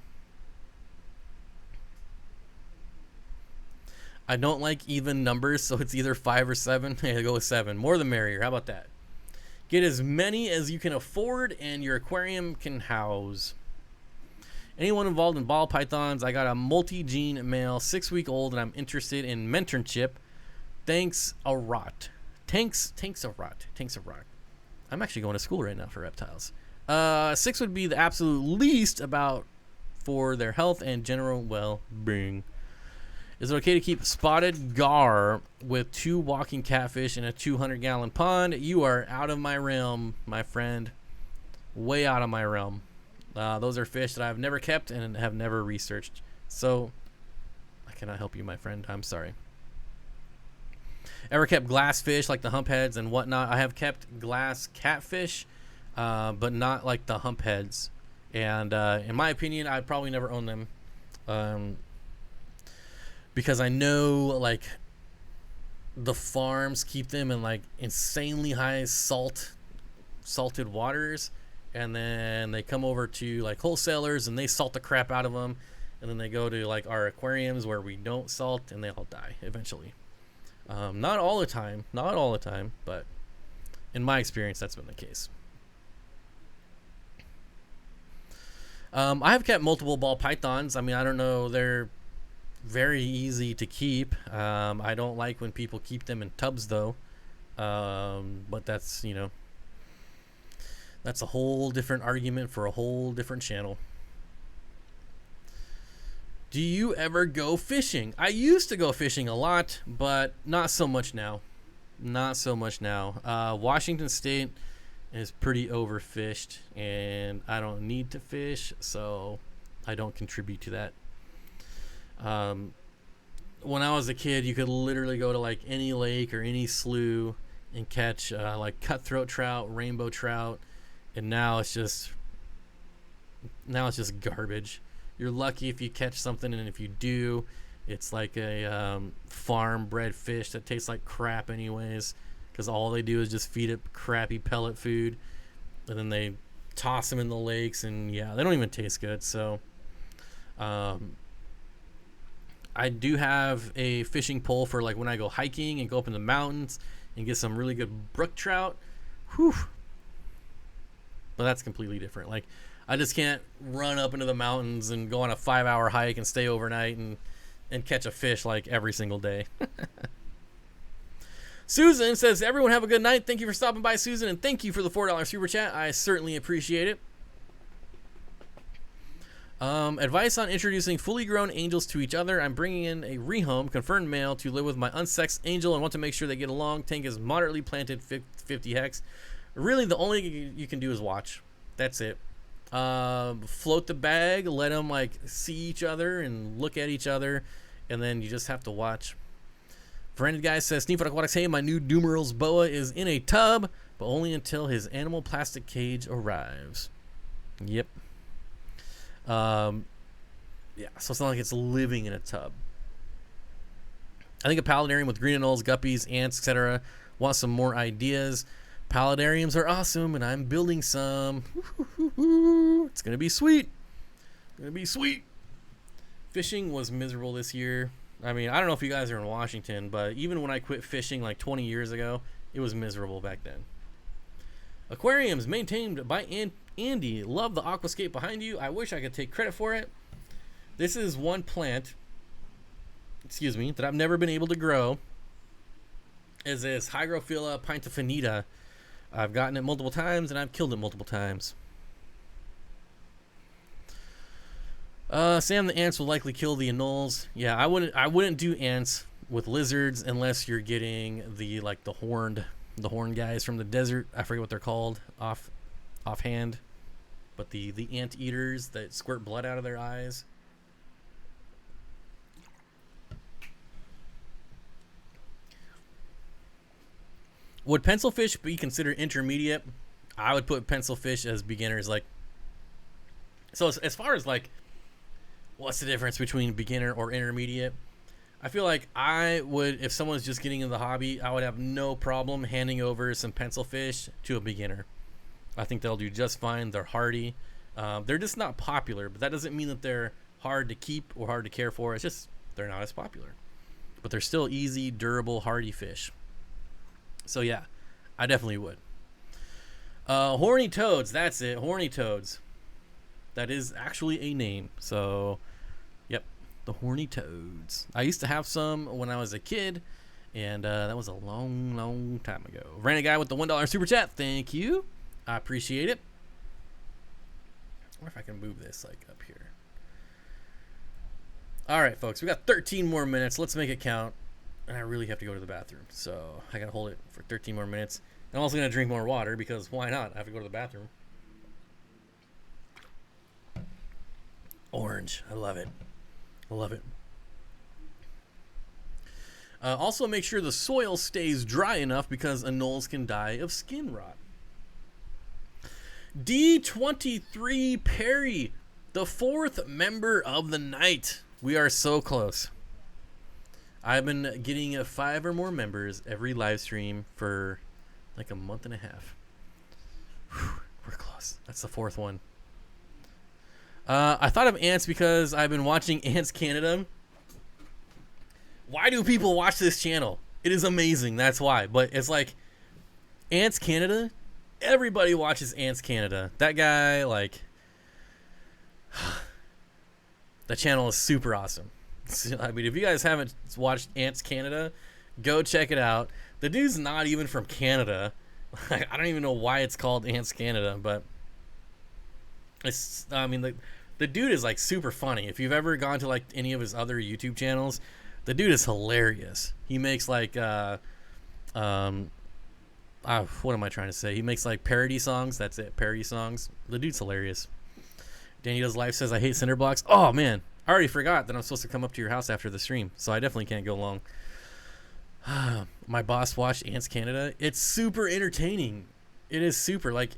I don't like even numbers, so it's either 5 or 7. I'll go with 7. More the merrier. How about that? Get as many as you can afford and your aquarium can house. Anyone involved in ball pythons? I got a multi-gene male, 6-week-old, and I'm interested in mentorship. Thanks a rot. Tanks a rot. I'm actually going to school right now for reptiles. 6 would be the absolute least about for their health and general well-being. Is it okay to keep spotted gar with 2 walking catfish in a 200-gallon pond? You are out of my realm, my friend. Way out of my realm. Those are fish that I've never kept and have never researched. So, I cannot help you, my friend. I'm sorry. Ever kept glass fish like the humpheads and whatnot? I have kept glass catfish, but not like the humpheads. And in my opinion, I'd probably never own them. Because I know, like, the farms keep them in, like, insanely high salted waters. And then they come over to, like, wholesalers and they salt the crap out of them. And then they go to, like, our aquariums where we don't salt and they all die eventually. Not all the time, but in my experience, that's been the case. I have kept multiple ball pythons. I mean, I don't know, they're very easy to keep. I don't like when people keep them in tubs though. But that's, you know, that's a whole different argument for a whole different channel. Do you ever go fishing? I used to go fishing a lot, but not so much now. Washington State is pretty overfished, and I don't need to fish, so I don't contribute to that. When I was a kid, you could literally go to like any lake or any slough and catch like cutthroat trout, rainbow trout, and now it's just garbage. You're lucky if you catch something, and if you do, it's like a farm-bred fish that tastes like crap anyways, because all they do is just feed it crappy pellet food, and then they toss them in the lakes, and yeah, they don't even taste good. So I do have a fishing pole for like when I go hiking and go up in the mountains and get some really good brook trout. Whew. But that's completely different. Like, I just can't run up into the mountains and go on a 5-hour hike and stay overnight and catch a fish like every single day. Susan says, everyone have a good night. Thank you for stopping by, Susan, and thank you for the $4 super chat. I certainly appreciate it. Advice on introducing fully grown angels to each other. I'm bringing in a rehome, confirmed male, to live with my unsexed angel and want to make sure they get along. Tank is moderately planted, 50 hex. Really, the only thing you can do is watch. That's it. Float the bag, let them like see each other and look at each other, and then you just have to watch. Friended guy says, Steenfott Aquatics, hey, my new Doomerals boa is in a tub, but only until his animal plastic cage arrives. Yep. Yeah, so it's not like it's living in a tub. I think a paludarium with green anoles, guppies, ants, etc. Want some more ideas. Paludariums are awesome, and I'm building some. It's going to be sweet. Fishing was miserable this year. I mean, I don't know if you guys are in Washington, but even when I quit fishing like 20 years ago, it was miserable back then. Aquariums maintained by Andy. Love the aquascape behind you. I wish I could take credit for it. This is one plant, that I've never been able to grow. Is this Hygrophila pintofinita. I've gotten it multiple times, and I've killed it multiple times. Sam, the ants will likely kill the anoles. Yeah, I wouldn't do ants with lizards unless you're getting the the horned guys from the desert. I forget what they're called offhand, but the ant eaters that squirt blood out of their eyes. Would pencilfish be considered intermediate? I would put pencilfish as beginners. Like, so as far as like, what's the difference between beginner or intermediate? I feel like I would, if someone's just getting into the hobby, I would have no problem handing over some pencilfish to a beginner. I think they'll do just fine. They're hardy. They're just not popular, but that doesn't mean that they're hard to keep or hard to care for. It's just they're not as popular. But they're still easy, durable, hardy fish. So yeah, I definitely would. Horny toads, that's it. Horny toads. That is actually a name. So, yep, the horny toads. I used to have some when I was a kid, and that was a long, long time ago. Random guy with the $1 super chat. Thank you. I appreciate it. I wonder if I can move this like up here. All right, folks, we got 13 more minutes. Let's make it count. And I really have to go to the bathroom, so I gotta hold it for 13 more minutes. I'm also gonna drink more water because why not? I have to go to the bathroom. Orange, I love it. I love it. Also, make sure the soil stays dry enough because anoles can die of skin rot. D23 Perry, the 4th member of the night. We are so close. I've been getting 5 or more members every live stream for like a month and a half. Whew, we're close. That's the 4th one. I thought of ants because I've been watching Ants Canada. Why do people watch this channel? It is amazing. That's why. But it's like Ants Canada. Everybody watches Ants Canada. That guy, like, that channel is super awesome. I mean, if you guys haven't watched Ants Canada, go check it out. The dude's not even from Canada. I don't even know why it's called Ants Canada, but it's, I mean, the dude is like super funny. If you've ever gone to like any of his other YouTube channels, the dude is hilarious. He makes like, what am I trying to say? He makes like parody songs. That's it, parody songs. The dude's hilarious. Danny Does Life says, I hate cinder blocks. Oh, man. I already forgot that I'm supposed to come up to your house after the stream, so I definitely can't go long. My boss watched Ants Canada. It's super entertaining. It is super. Like,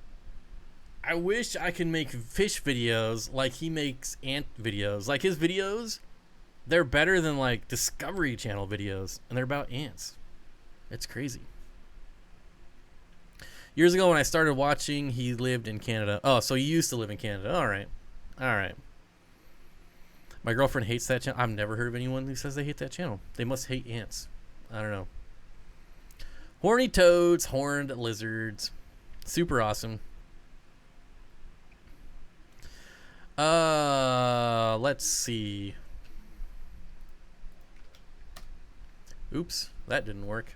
I wish I could make fish videos like he makes ant videos. Like, his videos, they're better than, like, Discovery Channel videos, and they're about ants. It's crazy. Years ago when I started watching, he lived in Canada. Oh, so he used to live in Canada. All right. All right. My girlfriend hates that channel. I've never heard of anyone who says they hate that channel. They must hate ants. I don't know. Horny toads, horned lizards. Super awesome. Let's see. Oops, that didn't work.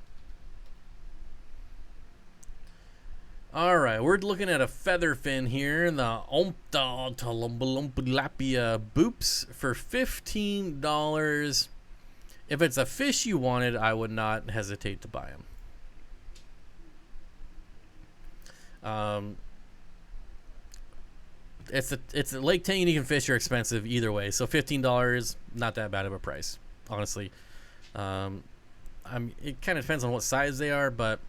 All right, we're looking at a featherfin here, the Omptalumbalumbalapia boops for $15. If it's a fish you wanted, I would not hesitate to buy them. It's a Lake Tanganyika fish are expensive either way, so $15 not that bad of a price, honestly. It kind of depends on what size they are, but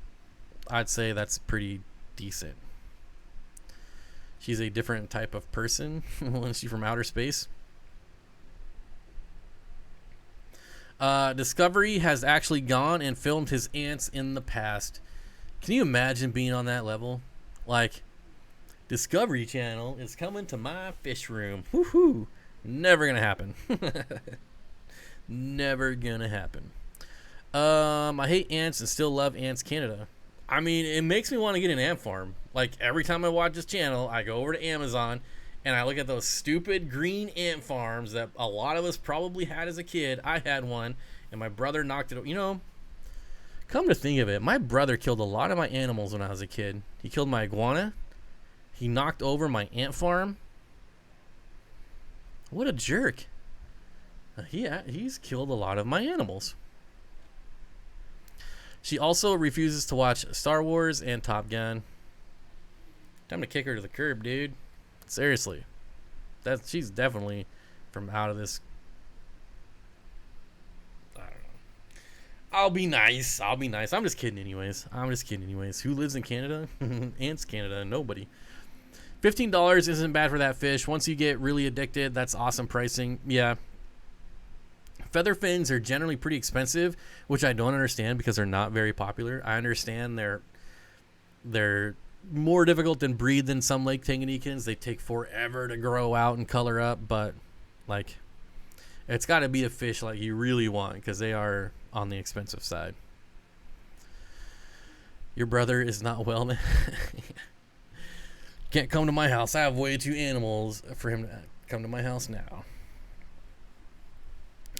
I'd say that's pretty decent. She's a different type of person. She's from outer space. Discovery has actually gone and filmed his ants in the past. Can you imagine being on that level? Like, Discovery Channel is coming to my fish room. Woohoo! Never gonna happen. Never gonna happen. I hate ants and still love Ants Canada. I mean, it makes me want to get an ant farm. Like, every time I watch this channel, I go over to Amazon and I look at those stupid green ant farms that a lot of us probably had as a kid. I had one, and my brother knocked it. You know, come to think of it, my brother killed a lot of my animals when I was a kid. He killed my iguana. He knocked over my ant farm. What a jerk. He's killed a lot of my animals. She also refuses to watch Star Wars and Top Gun. Time to kick her to the curb, dude. Seriously. She's definitely from out of this. I don't know. I'll be nice. I'm just kidding anyways. Who lives in Canada? Ants Canada. Nobody. $15 isn't bad for that fish. Once you get really addicted, that's awesome pricing. Yeah. Feather fins are generally pretty expensive, which I don't understand because they're not very popular. I understand they're more difficult than breed than some Lake Tanganyikans. They take forever to grow out and color up, but like it's got to be a fish like you really want because they are on the expensive side. Your brother is not well, man. Can't come to my house. I have way too animals for him to come to my house now.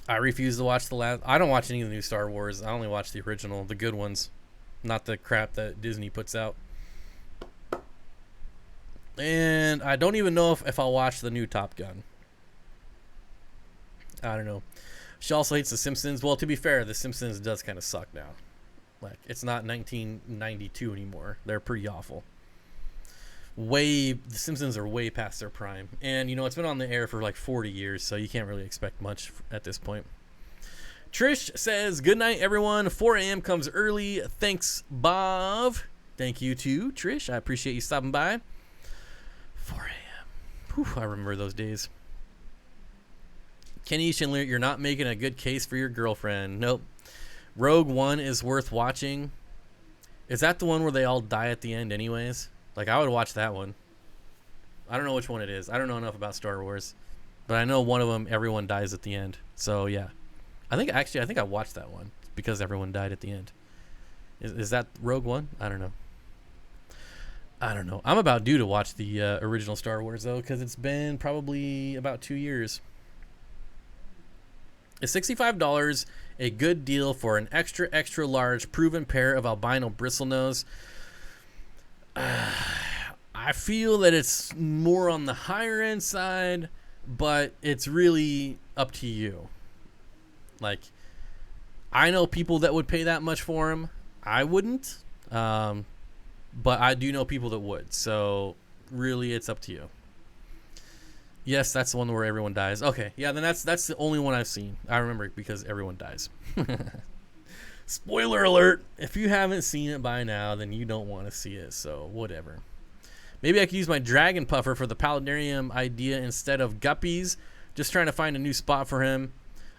I refuse to watch I don't watch any of the new Star Wars. I only watch the original, the good ones, not the crap that Disney puts out. And I don't even know if I'll watch the new Top Gun. I don't know. She also hates The Simpsons. Well, to be fair, The Simpsons does kind of suck now. Like, it's not 1992 anymore. They're pretty awful. The Simpsons are way past their prime. And, it's been on the air for like 40 years, so you can't really expect much at this point. Trish says, good night, everyone. 4 a.m. comes early. Thanks, Bob. Thank you, too, Trish. I appreciate you stopping by. 4 a.m. Whew, I remember those days. Kenny Schindler, you're not making a good case for your girlfriend. Nope. Rogue One is worth watching. Is that the one where they all die at the end anyways? Like, I would watch that one. I don't know which one it is. I don't know enough about Star Wars. But I know one of them, everyone dies at the end. So, yeah. I think I watched that one because everyone died at the end. Is that Rogue One? I don't know. I'm about due to watch the original Star Wars, though, because it's been probably about 2 years. Is $65 a good deal for an extra, extra large proven pair of albino bristlenose? I feel that it's more on the higher end side, but it's really up to you. Like, I know people that would pay that much for them. I wouldn't, but I do know people that would. So really, it's up to you. Yes, that's the one where everyone dies. Okay, yeah, then that's the only one I've seen. I remember it because everyone dies. Spoiler alert. If you haven't seen it by now, then you don't want to see it, so whatever. Maybe I could use my dragon puffer for the paludarium idea instead of guppies. Just trying to find a new spot for him.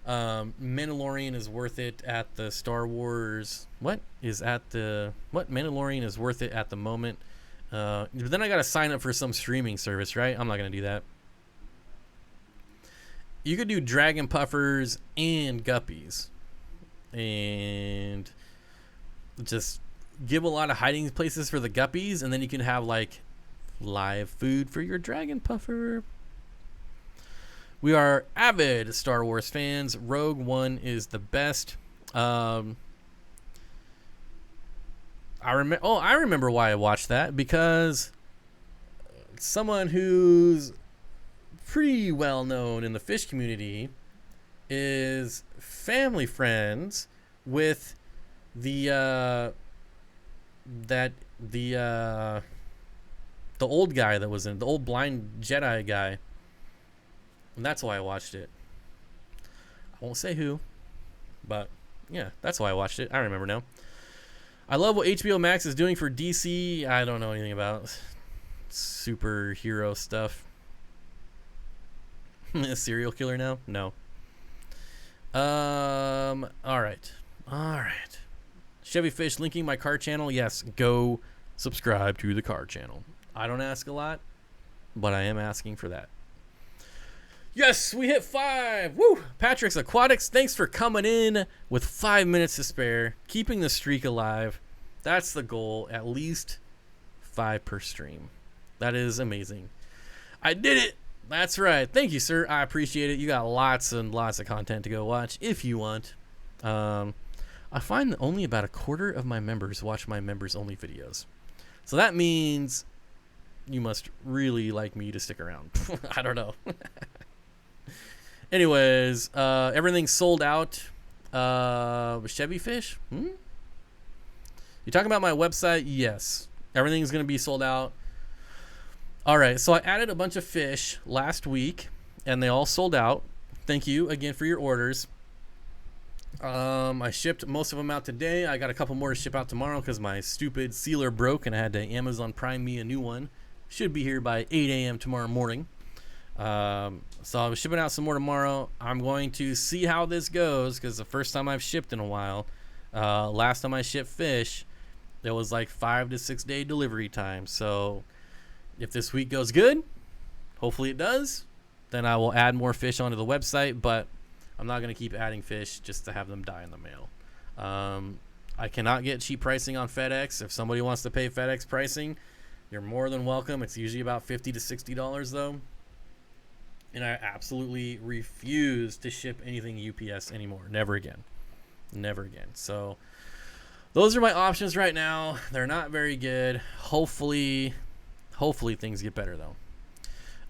Mandalorian is worth it at the Star Wars. Mandalorian is worth it at the moment. But then I got to sign up for some streaming service, right? I'm not going to do that. You could do dragon puffers and guppies. And just give a lot of hiding places for the guppies, and then you can have like live food for your dragon puffer. We are avid Star Wars fans. Rogue One is the best. I remember why I watched that, because someone who's pretty well known in the fish community is family friends with the old guy that was in the old blind Jedi guy, and that's why I watched it. I won't say who, but yeah, that's why I watched it. I remember now. I love what HBO Max is doing for DC. I don't know anything about superhero stuff. A serial killer now? No. All right. Chevy Fish linking my car channel. Yes, go subscribe to the car channel. I don't ask a lot, but I am asking for that. Yes, we hit 5. Woo! Patrick's Aquatics, thanks for coming in with 5 minutes to spare, keeping the streak alive. That's the goal, at least 5 per stream. That is amazing. I did it. That's right. Thank you, sir. I appreciate it. You got lots and lots of content to go watch if you want. I find that only about a quarter of my members watch my members-only videos. So that means you must really like me to stick around. I don't know. Anyways, everything's sold out. Chevy fish? You talking about my website? Yes. Everything's going to be sold out. All right, so I added a bunch of fish last week, and they all sold out. Thank you again for your orders. I shipped most of them out today. I got a couple more to ship out tomorrow because my stupid sealer broke, and I had to Amazon Prime me a new one. Should be here by 8 a.m. tomorrow morning. So I was shipping out some more tomorrow. I'm going to see how this goes because the first time I've shipped in a while. Last time I shipped fish, there was like 5 to 6 day delivery time. So if this week goes good, hopefully it does, then I will add more fish onto the website, but I'm not going to keep adding fish just to have them die in the mail. I cannot get cheap pricing on FedEx. If somebody wants to pay FedEx pricing, you're more than welcome. It's usually about $50 to $60 though. And I absolutely refuse to ship anything UPS anymore. Never again. Never again. So those are my options right now. They're not very good. Hopefully things get better though.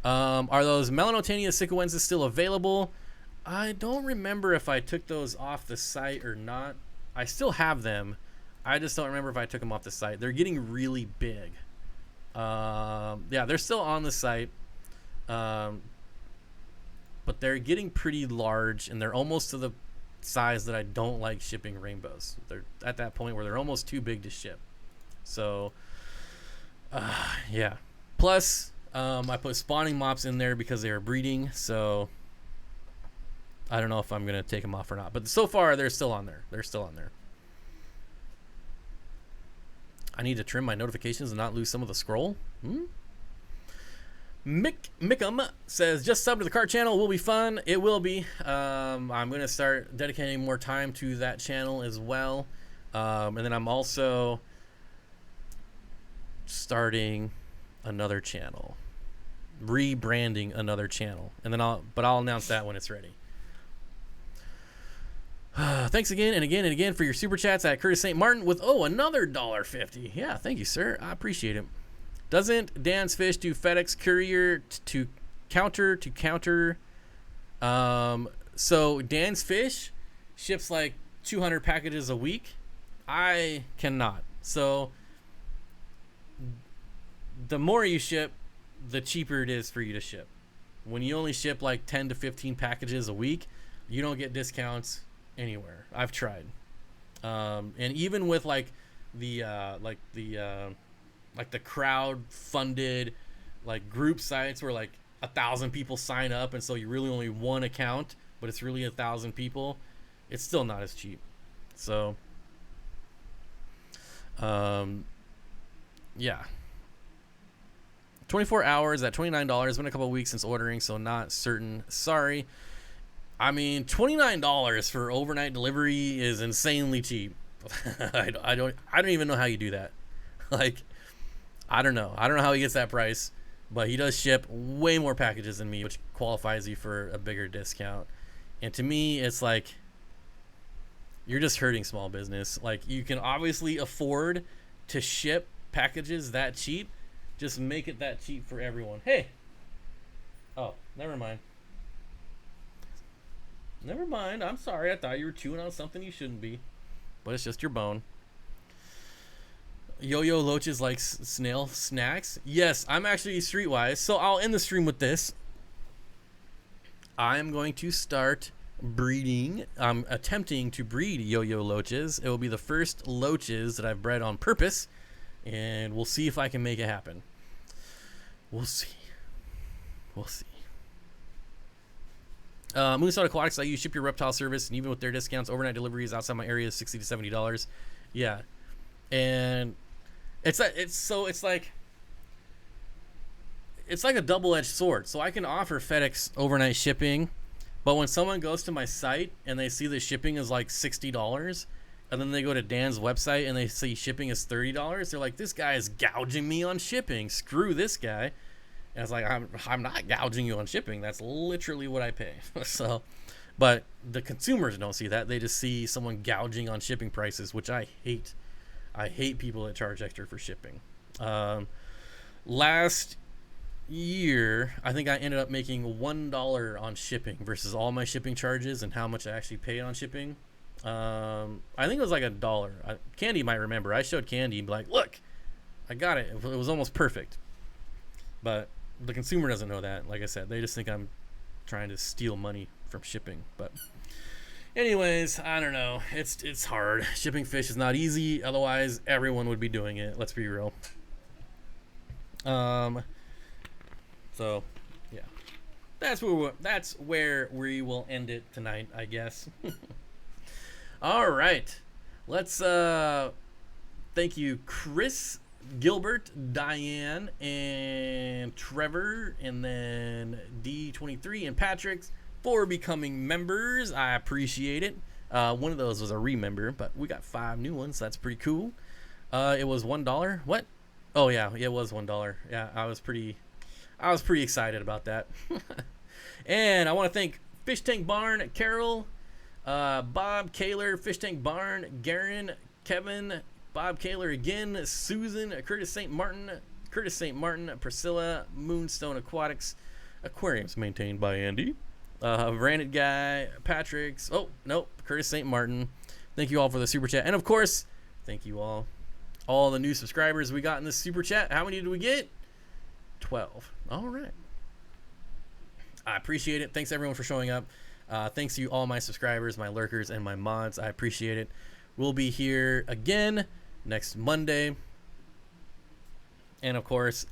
Are those Melanotania sicuensis still available? I don't remember if I took those off the site or not. I still have them. I just don't remember if I took them off the site. They're getting really big. Yeah, they're still on the site. But they're getting pretty large, and they're almost to the size that I don't like shipping rainbows. They're at that point where they're almost too big to ship. So, yeah. Plus, I put spawning mops in there because they are breeding, so I don't know if I'm going to take them off or not. But so far, they're still on there. They're still on there. I need to trim my notifications and not lose some of the scroll. Mickum says, just sub to the cart channel. Will be fun. It will be. I'm going to start dedicating more time to that channel as well. And then I'm also starting another channel. Rebranding another channel. And then I'll announce that when it's ready. Thanks again and again and again for your super chats at Curtis St. Martin with, another $1.50. Yeah, thank you, sir. I appreciate it. Doesn't Dan's Fish do FedEx courier to counter? So Dan's Fish ships like 200 packages a week. I cannot. So the more you ship, the cheaper it is for you to ship. When you only ship like 10 to 15 packages a week, you don't get discounts anywhere. I've tried. And even with like the crowd funded like group sites where like 1,000 people sign up, and so you really only one account, but it's really 1,000 people, it's still not as cheap. So yeah, 24 hours at $29. Been a couple of weeks since ordering, so not certain. Sorry. I mean, $29 for overnight delivery is insanely cheap. I don't even know how you do that. Like, I don't know how he gets that price, but he does ship way more packages than me, which qualifies you for a bigger discount. And to me, it's like, you're just hurting small business. Like, you can obviously afford to ship packages that cheap. Just make it that cheap for everyone. Hey. Oh, never mind. I'm sorry. I thought you were chewing on something you shouldn't be. But it's just your bone. Yo-Yo Loaches like snail snacks. Yes, I'm actually streetwise. So I'll end the stream with this. I'm going to start breeding. I'm attempting to breed Yo-Yo Loaches. It will be the first loaches that I've bred on purpose. And we'll see if I can make it happen. We'll see. Moonstone Aquatics, you ship your reptile service, and even with their discounts, overnight deliveries outside my area is $60 to $70. Yeah, and it's like a double-edged sword. So I can offer FedEx overnight shipping, but when someone goes to my site and they see the shipping is like $60, and then they go to Dan's website and they see shipping is $30, they're like, this guy is gouging me on shipping. Screw this guy. And it's like, I'm not gouging you on shipping. That's literally what I pay. So, but the consumers don't see that. They just see someone gouging on shipping prices, which I hate. I hate people that charge extra for shipping. Last year, I think I ended up making $1 on shipping versus all my shipping charges and how much I actually paid on shipping. I think it was like $1. Candy might remember. I showed Candy and be like, look, I got it. It was almost perfect. But the consumer doesn't know that. Like I said, they just think I'm trying to steal money from shipping. But anyways, I don't know. It's hard. Shipping fish is not easy. Otherwise, everyone would be doing it. Let's be real. So, yeah, that's where we will end it tonight, I guess. All right, let's thank you, Chris, Gilbert, Diane, and Trevor, and then D23 and Patrick for becoming members. I appreciate it. One of those was a remember, but we got 5 new ones. So that's pretty cool. It was $1. What? Oh yeah, it was $1. Yeah, I was pretty excited about that. And I want to thank Fish Tank Barn, Carol, Bob Kaler, Fish Tank Barn, Garen, Kevin, Bob Kaler again, Susan, Curtis St. Martin, Priscilla, Moonstone Aquatics, Aquariums maintained by Andy, Branded Guy, Patrick's, Curtis St. Martin. Thank you all for the super chat. And of course, thank you all the new subscribers we got in this super chat. How many did we get? 12. All right. I appreciate it. Thanks everyone for showing up. Thanks to you, all my subscribers, my lurkers, and my mods. I appreciate it. We'll be here again next Monday. And of course,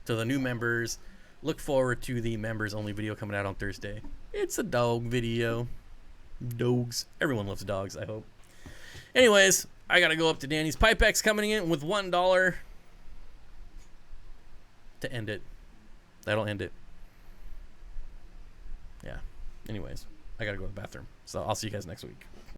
to the new members, look forward to the members only video coming out on Thursday. It's a dog video. Dogs. Everyone loves dogs, I hope. Anyways, I gotta go up to Danny's. Pipex coming in with $1 to end it. That'll end it. Yeah. Anyways, I gotta go to the bathroom. So I'll see you guys next week.